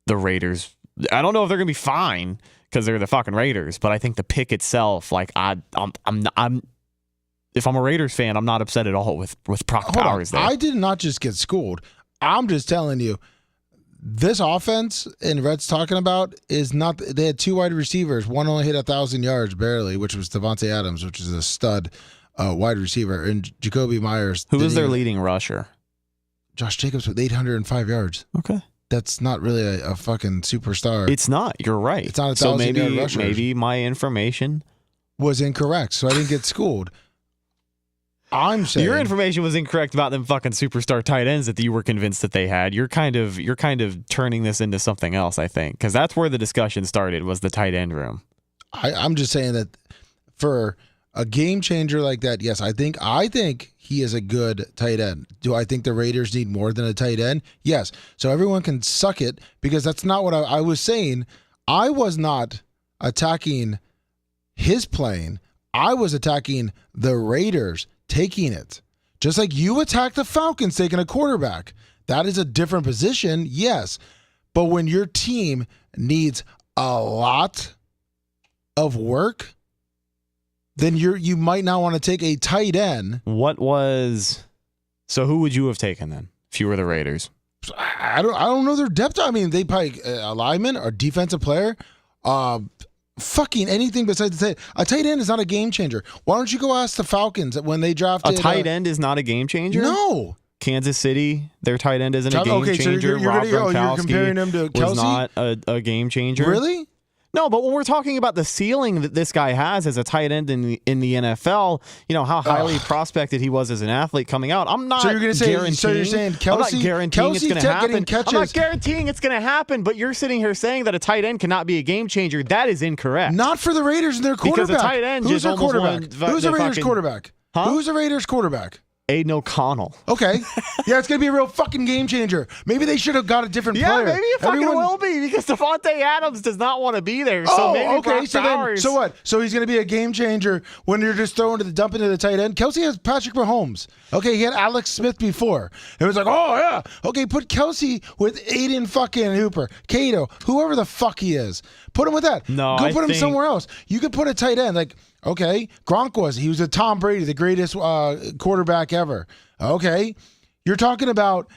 the Raiders. I don't know if they're gonna be fine because they're the fucking Raiders, but I think the pick itself, like I'm if I'm a Raiders fan, I'm not upset at all with Brock Bowers there. I did not just get schooled. I'm just telling you. This offense and Rhett's talking about is not. They had 2 wide receivers. One only hit 1,000 yards barely, which was Devontae Adams, which is a stud wide receiver, and Jacoby Myers. Who is their leading rusher? Josh Jacobs with 805 yards. Okay, that's not really a fucking superstar. It's not. You're right. It's not a 1,000-yard rusher. Maybe my information was incorrect, so I didn't get schooled. I'm saying your information was incorrect about them fucking superstar tight ends that you were convinced that they had. You're kind of turning this into something else, I think, because that's where the discussion started, was the tight end room. I'm just saying that for a game changer like that, yes, I think he is a good tight end. Do I think the Raiders need more than a tight end? Yes. So everyone can suck it, because that's not what I was saying. I was not attacking his playing. I was attacking the Raiders taking it. Just like you attack the Falcons taking a quarterback. That is a different position, yes. But when your team needs a lot of work, then you might not want to take a tight end. So who would you have taken then if you were the Raiders? I don't know their depth. I mean, they probably a lineman or defensive player. Fucking anything besides the tight. A tight end is not a game changer. Why don't you go ask the Falcons when they drafted? A tight end is not a game changer? No. Kansas City, their tight end isn't a game changer. So you're comparing him to Kelsey? Was not a game changer. Really? No, but when we're talking about the ceiling that this guy has as a tight end in the NFL, you know how highly prospected he was as an athlete coming out. I'm not. So you're guaranteeing. So you're saying Kelsey? I'm not guaranteeing it's going to happen. Catches. I'm not guaranteeing it's going to happen. But you're sitting here saying that a tight end cannot be a game changer. That is incorrect. Not for the Raiders and their quarterback. Because a tight end Who's their quarterback? Who's the Raiders quarterback? Huh? Who's the Raiders quarterback? Aiden O'Connell. Okay. Yeah, it's going to be a real fucking game changer. Maybe they should have got a different player. Yeah, maybe it fucking will be, because Devontae Adams does not want to be there. So maybe okay. So what? So he's going to be a game changer when you're just throwing to the dump into the tight end. Kelsey has Patrick Mahomes. Okay, he had Alex Smith before. It was like, oh yeah. Okay, put Kelsey with Aiden fucking Hooper, Cato, whoever the fuck he is. Put him with that. No, Go put him somewhere else. You could put a tight end like. Okay, Gronk was a Tom Brady, the greatest quarterback ever. Okay, you're talking about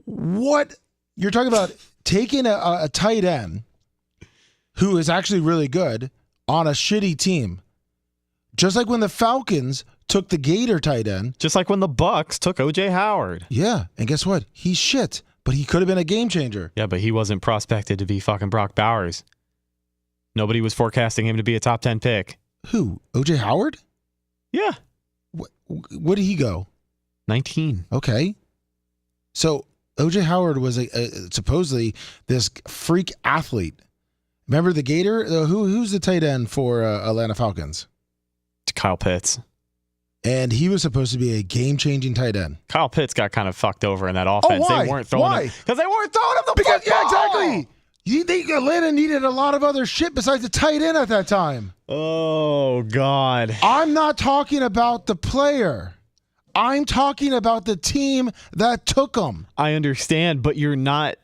what? You're talking about taking a tight end who is actually really good on a shitty team. Just like when the Falcons took the Gator tight end. Just like when the Bucks took O.J. Howard. Yeah, and guess what? He's shit. but he could have been a game changer. Yeah, but he wasn't prospected to be fucking Brock Bowers. Nobody was forecasting him to be a top 10 pick. Who? O.J. Howard? Yeah. Where did he go? 19. Okay. So O.J. Howard was supposedly this freak athlete. Remember the Gator? Who's the tight end for Atlanta Falcons? Kyle Pitts. And he was supposed to be a game-changing tight end. Kyle Pitts got kind of fucked over in that offense. Why? They weren't throwing him. Because they weren't throwing him the football. Yeah, exactly. Atlanta needed a lot of other shit besides the tight end at that time. Oh, God. I'm not talking about the player. I'm talking about the team that took him. I understand, but you're not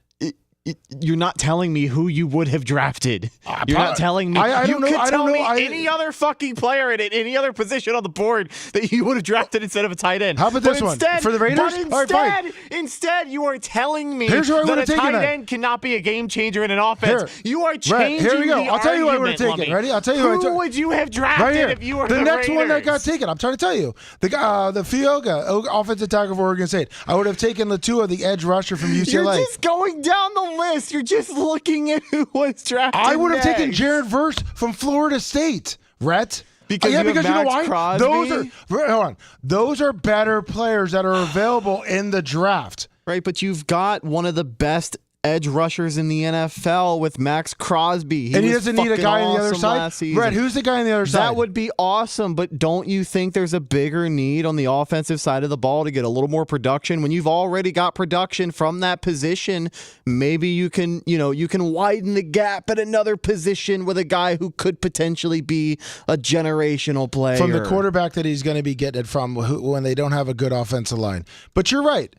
telling me who you would have drafted. You're not telling me. I don't know. You could I tell don't me know. any other fucking player at any other position on the board that you would have drafted instead of a tight end. How about this one? For the Raiders? But All right, instead, you are telling me Here's where I that would've a taken tight that. end cannot be a game changer in an offense. You are changing Here we go. the I'll tell you who I would have argument, taken. Lummy. Ready? I'll tell you who I took. Who would you have drafted Right here. if you were the next Raiders? one that got taken. I'm trying to tell you. The guy, the Fioga, offensive tackle for Oregon State. I would have taken Latua, the edge rusher from UCLA. You're just going down the list. You're just looking at who was drafted. I would have next. taken Jared Verse from Florida State. Rhett. Because you have you know Max why? Crosby? Hold on. Those are better players that are available in the draft. Right, but you've got one of the best edge rushers in the NFL with Max Crosby. And he doesn't need a guy on the other side. Brett, who's the guy on the other side? That would be awesome, but don't you think there's a bigger need on the offensive side of the ball to get a little more production? When you've already got production from that position, maybe you can widen the gap at another position with a guy who could potentially be a generational player. From the quarterback that he's going to be getting it from when they don't have a good offensive line. But you're right.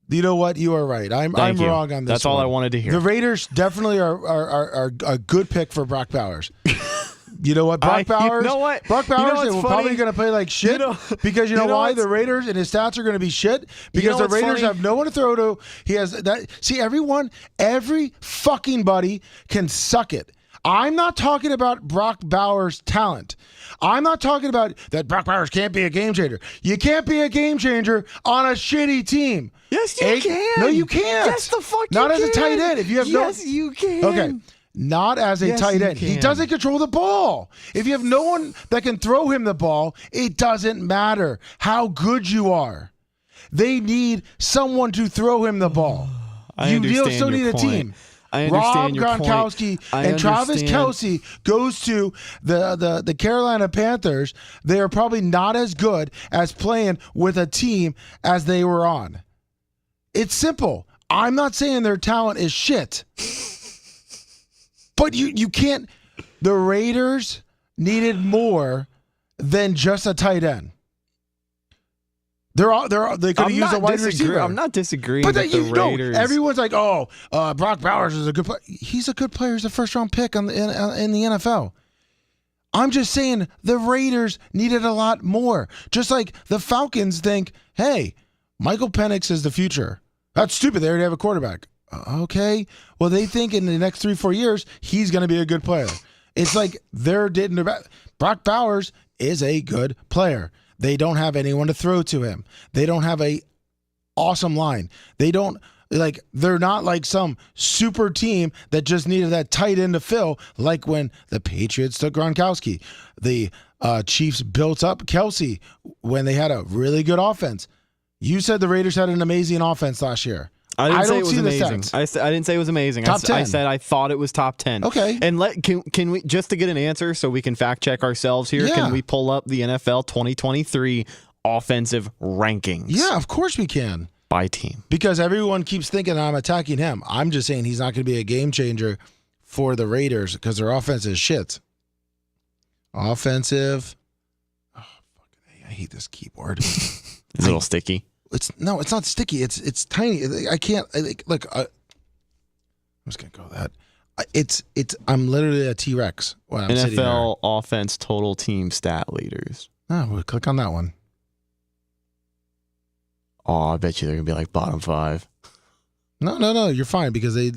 You know what? You are right. I'm wrong on this. That's all I wanted to hear. The Raiders definitely are a good pick for Brock Bowers. You know what? Brock Bowers. You know what? Brock Bowers what's is funny? probably going to play like shit because you know why? The Raiders and his stats are going to be shit because the Raiders have no one to throw to. He has that. See, every fucking buddy can suck it. I'm not talking about Brock Bowers' talent. I'm not talking about that Brock Bowers can't be a game changer. You can't be a game changer on a shitty team. Yes, you can. No, you can't. Yes, the fuck you Not can. as a tight end. If you have yes, you can. Okay. Not as a tight end. He doesn't control the ball. If you have no one that can throw him the ball, it doesn't matter how good you are. They need someone to throw him the ball. You still need a team. I understand Rob your Gronkowski point. and Travis Kelce goes to the Carolina Panthers. They are probably not as good as playing with a team as they were on. It's simple. I'm not saying their talent is shit. But you can't. The Raiders needed more than just a tight end. They could have used a wide receiver. I'm not disagreeing But with the Raiders. Everyone's like, Brock Bowers is a good player. He's a good player. He's a first-round pick in the NFL. I'm just saying the Raiders needed a lot more. Just like the Falcons think, hey, Michael Penix is the future. That's stupid. They already have a quarterback. Okay. Well, they think in the next 3-4 years, he's going to be a good player. It's like Brock Bowers is a good player. They don't have anyone to throw to him. They don't have a awesome line. They're not like some super team that just needed that tight end to fill, like when the Patriots took Gronkowski. The Chiefs built up Kelce when they had a really good offense. You said the Raiders had an amazing offense last year. I didn't say it don't was see the amazing. stats. I didn't say it was amazing. Top 10. I said I thought it was top 10. Okay. And can we, just to get an answer so we can fact check ourselves here, Yeah. can we pull up the NFL 2023 offensive rankings? Yeah, of course we can. By team. Because everyone keeps thinking I'm attacking him. I'm just saying he's not going to be a game changer for the Raiders because their offense is shit. Offensive. Oh, fucking I hate this keyboard. It's a little sticky. It's not sticky. It's tiny. I can't. Look, I'm just gonna go with that. I'm literally a T-Rex when I'm sitting there. NFL offense total team stat leaders. Oh, we'll click on that one. Oh, I bet you they're gonna be like bottom 5. No, you're fine because they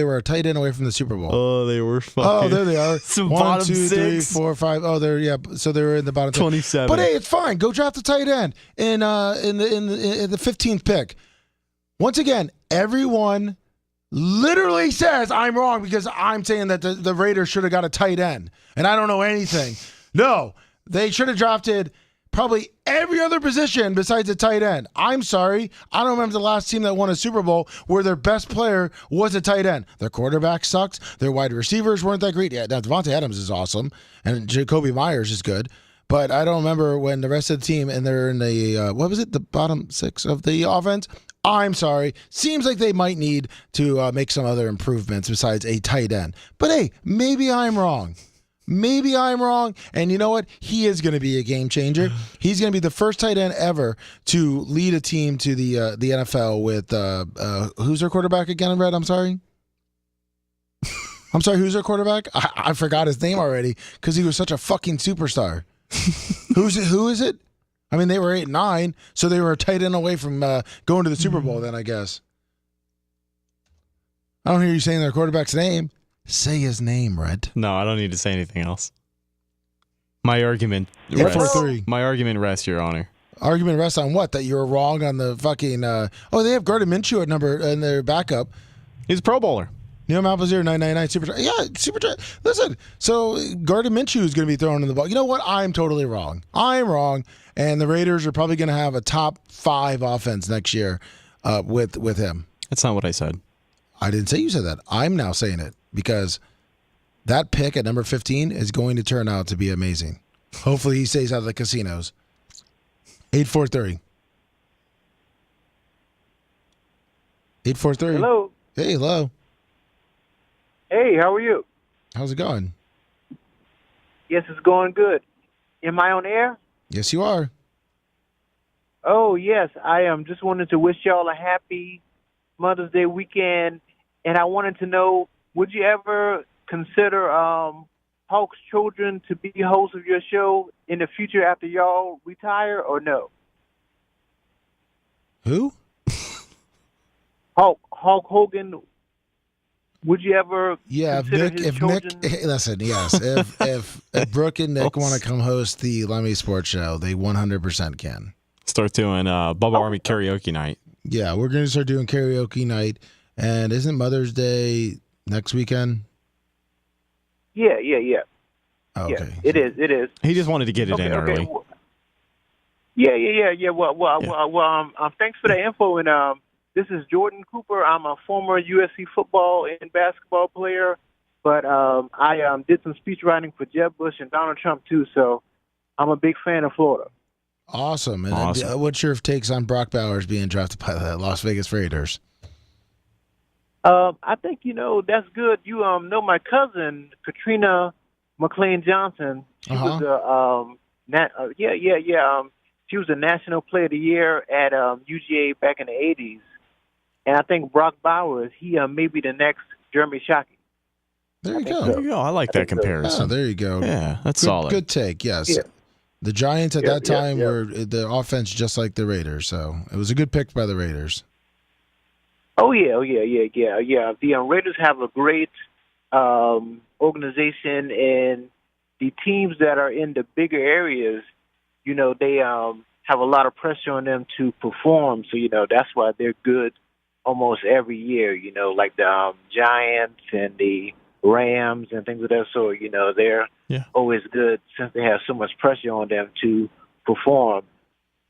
were a tight end away from the Super Bowl. Oh, they were fucking. Oh, there they are. So 1, bottom 2, 3, 6. 4, 5. Oh, so they were in the bottom 27. But hey, it's fine. Go draft the tight end in the 15th pick. Once again, everyone literally says I'm wrong because I'm saying that the Raiders should have got a tight end, and I don't know anything. No, they should have drafted probably every other position besides a tight end. I'm sorry. I don't remember the last team that won a Super Bowl where their best player was a tight end. Their quarterback sucks. Their wide receivers weren't that great. Yeah, now Devontae Adams is awesome, and Jacoby Myers is good. But I don't remember when the rest of the team, and they're in the, the bottom 6 of the offense. I'm sorry. Seems like they might need to make some other improvements besides a tight end. But hey, maybe I'm wrong. Maybe I'm wrong. And you know what? He is going to be a game changer. He's going to be the first tight end ever to lead a team to the NFL with who's their quarterback again, Rhett? I'm sorry. I'm sorry, who's their quarterback? I forgot his name already because he was such a fucking superstar. Who is it? I mean, they were 8-9, so they were a tight end away from going to the Super Bowl then, I guess. I don't hear you saying their quarterback's name. Say his name, Rhett. No, I don't need to say anything else. My argument rests. Your Honor. Argument rests on what? That you were wrong on the fucking... they have Gardner Minshew at number in their backup. He's a Pro Bowler. Neil Malpazier, 999 Super. Yeah, Super. Listen, so Gardner Minshew is going to be throwing in the ball. You know what? I'm totally wrong. I'm wrong, and the Raiders are probably going to have a top 5 offense next year with him. That's not what I said. I didn't say you said that. I'm now saying it because that pick at number 15 is going to turn out to be amazing. Hopefully, he stays out of the casinos. 843. 843. Hello. Hey, hello. Hey, how are you? How's it going? Yes, it's going good. Am I on air? Yes, you are. Oh, yes. I just wanted to wish y'all a happy Mother's Day weekend. And I wanted to know, would you ever consider Hulk's children to be hosts of your show in the future after y'all retire or no? Who? Hulk Hogan. Would you ever? Yeah, if Nick, hey, listen, yes, if Brooke and Nick want to come host the Lummy Sports Show, they 100% can. Start doing Bubba Army karaoke night. Yeah, we're going to start doing karaoke night, and isn't Mother's Day next weekend? Yeah. Oh, okay, yeah, it is. He just wanted to get it in early. Yeah. Well, thanks for the info and this is Jordan Cooper. I'm a former USC football and basketball player, but I did some speech writing for Jeb Bush and Donald Trump, too, so I'm a big fan of Florida. Awesome. And what's your takes on Brock Bowers being drafted by the Las Vegas Raiders? I think, that's good. You know my cousin, Katrina McLean Johnson. She was she was a National Player of the Year at UGA back in the 80s. And I think Brock Bowers, he may be the next Jeremy Shockey. There you go. There you go. I like that comparison. Oh, there you go. Yeah, that's good, solid. Good take, yes. Yeah. The Giants at that time were the offense just like the Raiders, so it was a good pick by the Raiders. Oh, yeah. The Raiders have a great organization, and the teams that are in the bigger areas, they have a lot of pressure on them to perform. So, that's why they're good almost every year, like the Giants and the Rams and things of that sort. They're always good since they have so much pressure on them to perform.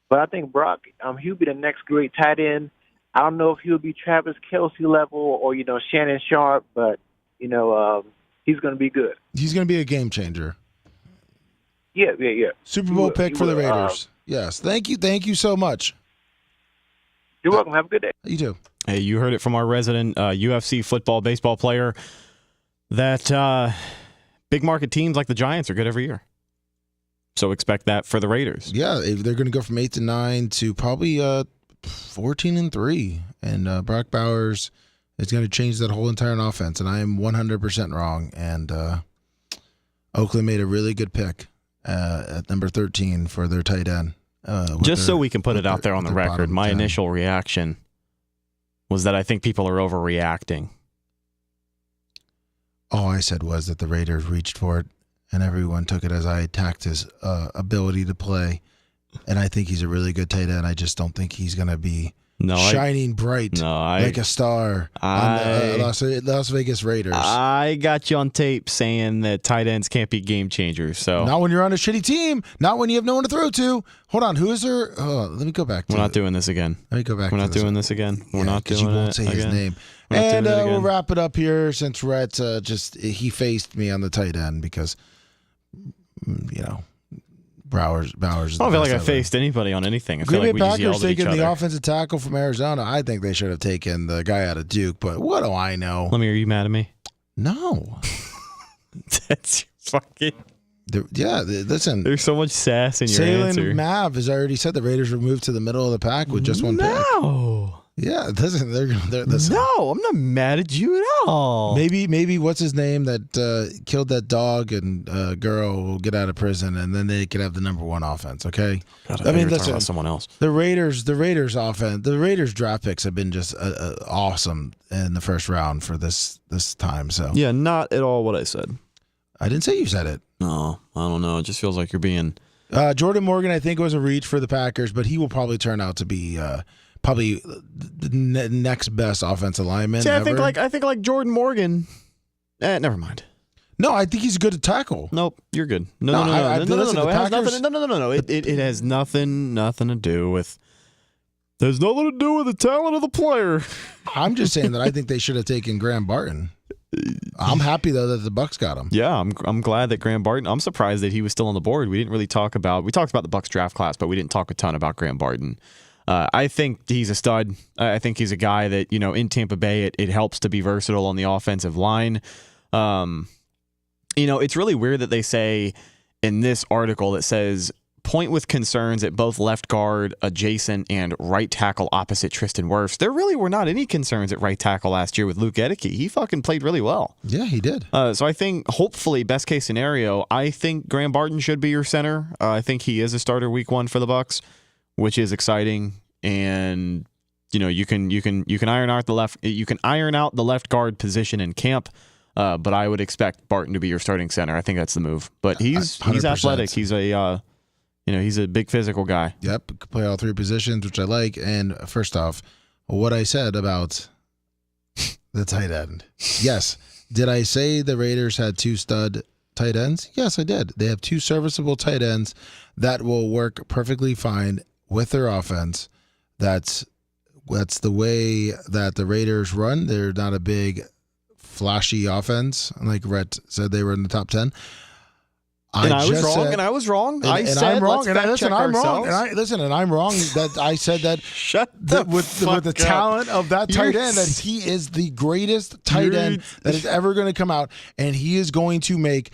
But I think Brock, he'll be the next great tight end. I don't know if he'll be Travis Kelce level or, Shannon Sharp, but, he's going to be good. He's going to be a game changer. Yeah. Super Bowl pick for the Raiders. Yes. Thank you so much. You're welcome. Have a good day. You too. Hey, you heard it from our resident UFC football, baseball player that big market teams like the Giants are good every year. So expect that for the Raiders. Yeah, they're going to go from 8-9 to probably 14-3. And Brock Bowers is going to change that whole entire offense. And I am 100% wrong. And Oakland made a really good pick at number 13 for their tight end. Just so we can put it out there on the record, my initial reaction was that I think people are overreacting. All I said was that the Raiders reached for it, and everyone took it as I attacked his ability to play. And I think he's a really good tight end. I just don't think he's going to be shining bright like a star on the Las Vegas Raiders. I got you on tape saying that tight ends can't be game changers. So not when you're on a shitty team. Not when you have no one to throw to. Hold on, who is there? Oh, let me go back. We're not doing this again. Let me go back. We're not doing this again. We're not doing it. You won't say his name. And we'll wrap it up here since Rhett he faced me on the tight end because Bowers. I don't feel like I faced anybody on anything. I feel Green like Bay we just yelled Packers at each taking the other. offensive tackle from Arizona. I think they should have taken the guy out of Duke, but what do I know? Lummy, are you mad at me? No. That's fucking... Listen. There's so much sass in your answer. Salem Mav has already said the Raiders were moved to the middle of the pack with just one pick. No. Yeah, listen, listen. No, I'm not mad at you at all. Maybe what's his name that killed that dog and girl will get out of prison, and then they could have the number one offense. Okay, God, I mean, listen, about someone else. The Raiders offense, the Raiders draft picks have been just awesome in the first round for this time. So yeah, not at all what I said. I didn't say you said it. No, I don't know. It just feels like you're being. Jordan Morgan, I think, was a reach for the Packers, but he will probably turn out to be. Probably the next best offensive lineman. See, I ever. think like Jordan Morgan. Never mind. No, I think he's good at tackle. Nope, you're good. No. It has nothing. No. It has nothing to do with. There's nothing to do with the talent of the player. I'm just saying that I think they should have taken Graham Barton. I'm happy though that the Bucs got him. Yeah, I'm glad that Graham Barton. I'm surprised that he was still on the board. We didn't really talk about. We talked about the Bucs draft class, but we didn't talk a ton about Graham Barton. I think he's a stud. I think he's a guy that, in Tampa Bay, it helps to be versatile on the offensive line. It's really weird that they say in this article that says point with concerns at both left guard adjacent and right tackle opposite Tristan Wirfs. There really were not any concerns at right tackle last year with Luke Edeke. He fucking played really well. Yeah, he did. So I think hopefully best case scenario, I think Graham Barton should be your center. I think he is a starter week 1 for the Bucs, which is exciting. And you can iron out the left guard position in camp. But I would expect Barton to be your starting center. I think that's the move. But he's 100%. athletic. He's a he's a big physical guy. Yep, could play all 3 positions, which I like. And first off, what I said about the tight end. Yes, did I say the Raiders had 2 stud tight ends? Yes, I did. They have 2 serviceable tight ends that will work perfectly fine with their offense. That's the way that the Raiders run. They're not a big, flashy offense. Like Rhett said, they were in the top 10. I was wrong. I said, I'm wrong. And I'm wrong. And I'm wrong that I said that. with the talent of that tight end, that he is the greatest tight end that is ever going to come out, and he is going to make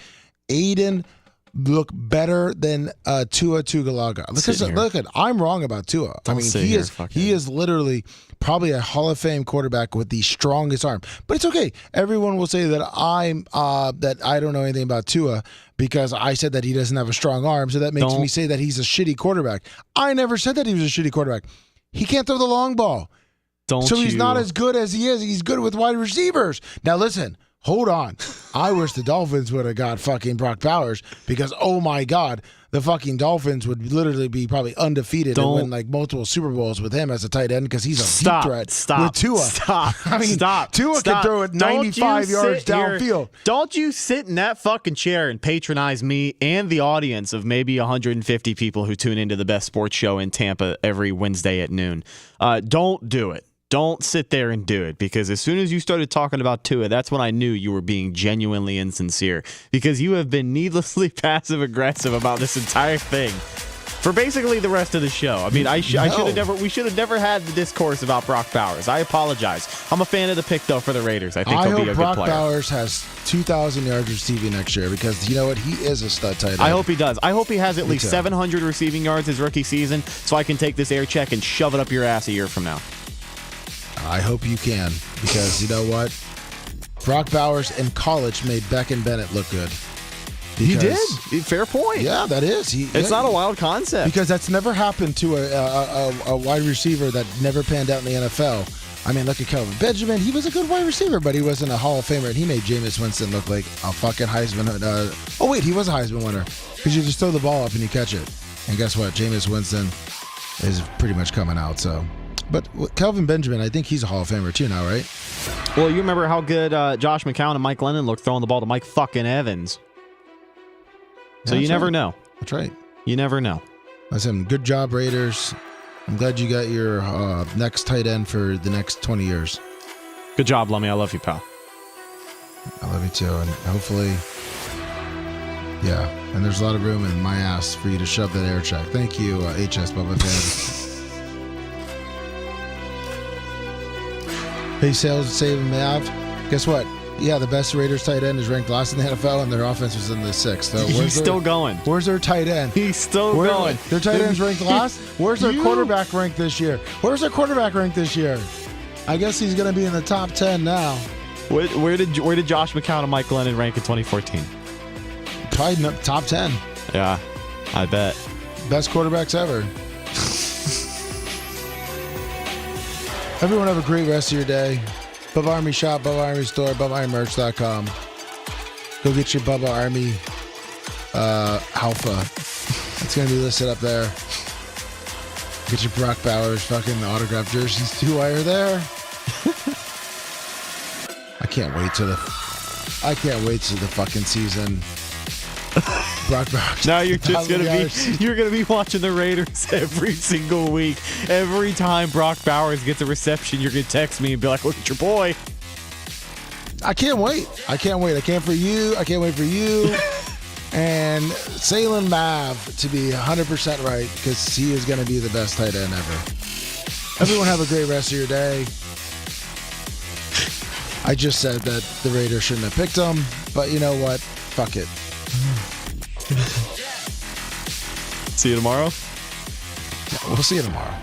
Aiden look better than Tua Tagovailoa. Look at, I'm wrong about Tua. I mean, he is literally probably a Hall of Fame quarterback with the strongest arm. But it's okay. Everyone will say that that I don't know anything about Tua because I said that he doesn't have a strong arm, so that makes me say that he's a shitty quarterback. I never said that he was a shitty quarterback. He can't throw the long ball. He's not as good as he is. He's good with wide receivers. Now listen. Hold on. I wish the Dolphins would have got fucking Brock Bowers because, oh my God, the fucking Dolphins would literally be probably undefeated and win like multiple Super Bowls with him as a tight end because he's a deep threat with Tua. Tua can throw it 95 yards downfield. Don't you sit in that fucking chair and patronize me and the audience of maybe 150 people who tune into the best sports show in Tampa every Wednesday at noon. Don't do it. Don't sit there and do it, because as soon as you started talking about Tua, that's when I knew you were being genuinely insincere, because you have been needlessly passive-aggressive about this entire thing for basically the rest of the show. I mean, we should have never had the discourse about Brock Bowers. I apologize. I'm a fan of the pick, though, for the Raiders. I think he'll be a good player. I hope Brock Bowers has 2,000 yards receiving next year, because you know what? He is a stud tight end. I hope he does. I hope he has at least 700 receiving yards his rookie season, so I can take this air check and shove it up your ass a year from now. I hope you can, because you know what? Brock Bowers in college made Beck and Bennett look good. He did. Fair point. Yeah, that is. It's not a wild concept. Because that's never happened to a wide receiver that never panned out in the NFL. I mean, look at Kelvin Benjamin. He was a good wide receiver, but he wasn't a Hall of Famer, and he made Jameis Winston look like a fucking Heisman. He was a Heisman winner, because you just throw the ball up and you catch it. And guess what? Jameis Winston is pretty much coming out, so... But Kelvin Benjamin, I think he's a Hall of Famer too now, right? Well, you remember how good Josh McCown and Mike Lennon looked throwing the ball to Mike fucking Evans. So you never know. That's right. You never know. Listen, good job, Raiders. I'm glad you got your next tight end for the next 20 years. Good job, Lummy. I love you, pal. I love you too, and hopefully, yeah. And there's a lot of room in my ass for you to shove that air check. Thank you, HS Bubba fan. Hey, sales saving Mav. Guess what? Yeah, the best Raiders tight end is ranked last in the NFL, and their offense was in the 6th. So He's still going. Where's their tight end? He's still going. Their tight end's ranked last? Where's their quarterback ranked this year? Where's their quarterback ranked this year? I guess he's going to be in the top 10 now. Where did Josh McCown and Mike Lennon rank in 2014? Probably top 10. Yeah, I bet. Best quarterbacks ever. Everyone have a great rest of your day. Bubba Army Shop, Bubba Army Store, BubbaArmyMerch.com. Go get your Bubba Army Alpha. It's going to be listed up there. Get your Brock Bowers fucking autographed jerseys too while you're there. I can't wait till the fucking season. Brock Bowers. Now you're just gonna be watching the Raiders every single week. Every time Brock Bowers gets a reception, you're gonna text me and be like, "Look at your boy." I can't wait. I can't wait for you. I can't wait for you. And Salem Mav to be 100% right, because he is going to be the best tight end ever. Everyone have a great rest of your day. I just said that the Raiders shouldn't have picked him, but you know what? Fuck it. See you tomorrow. Yeah, we'll see you tomorrow.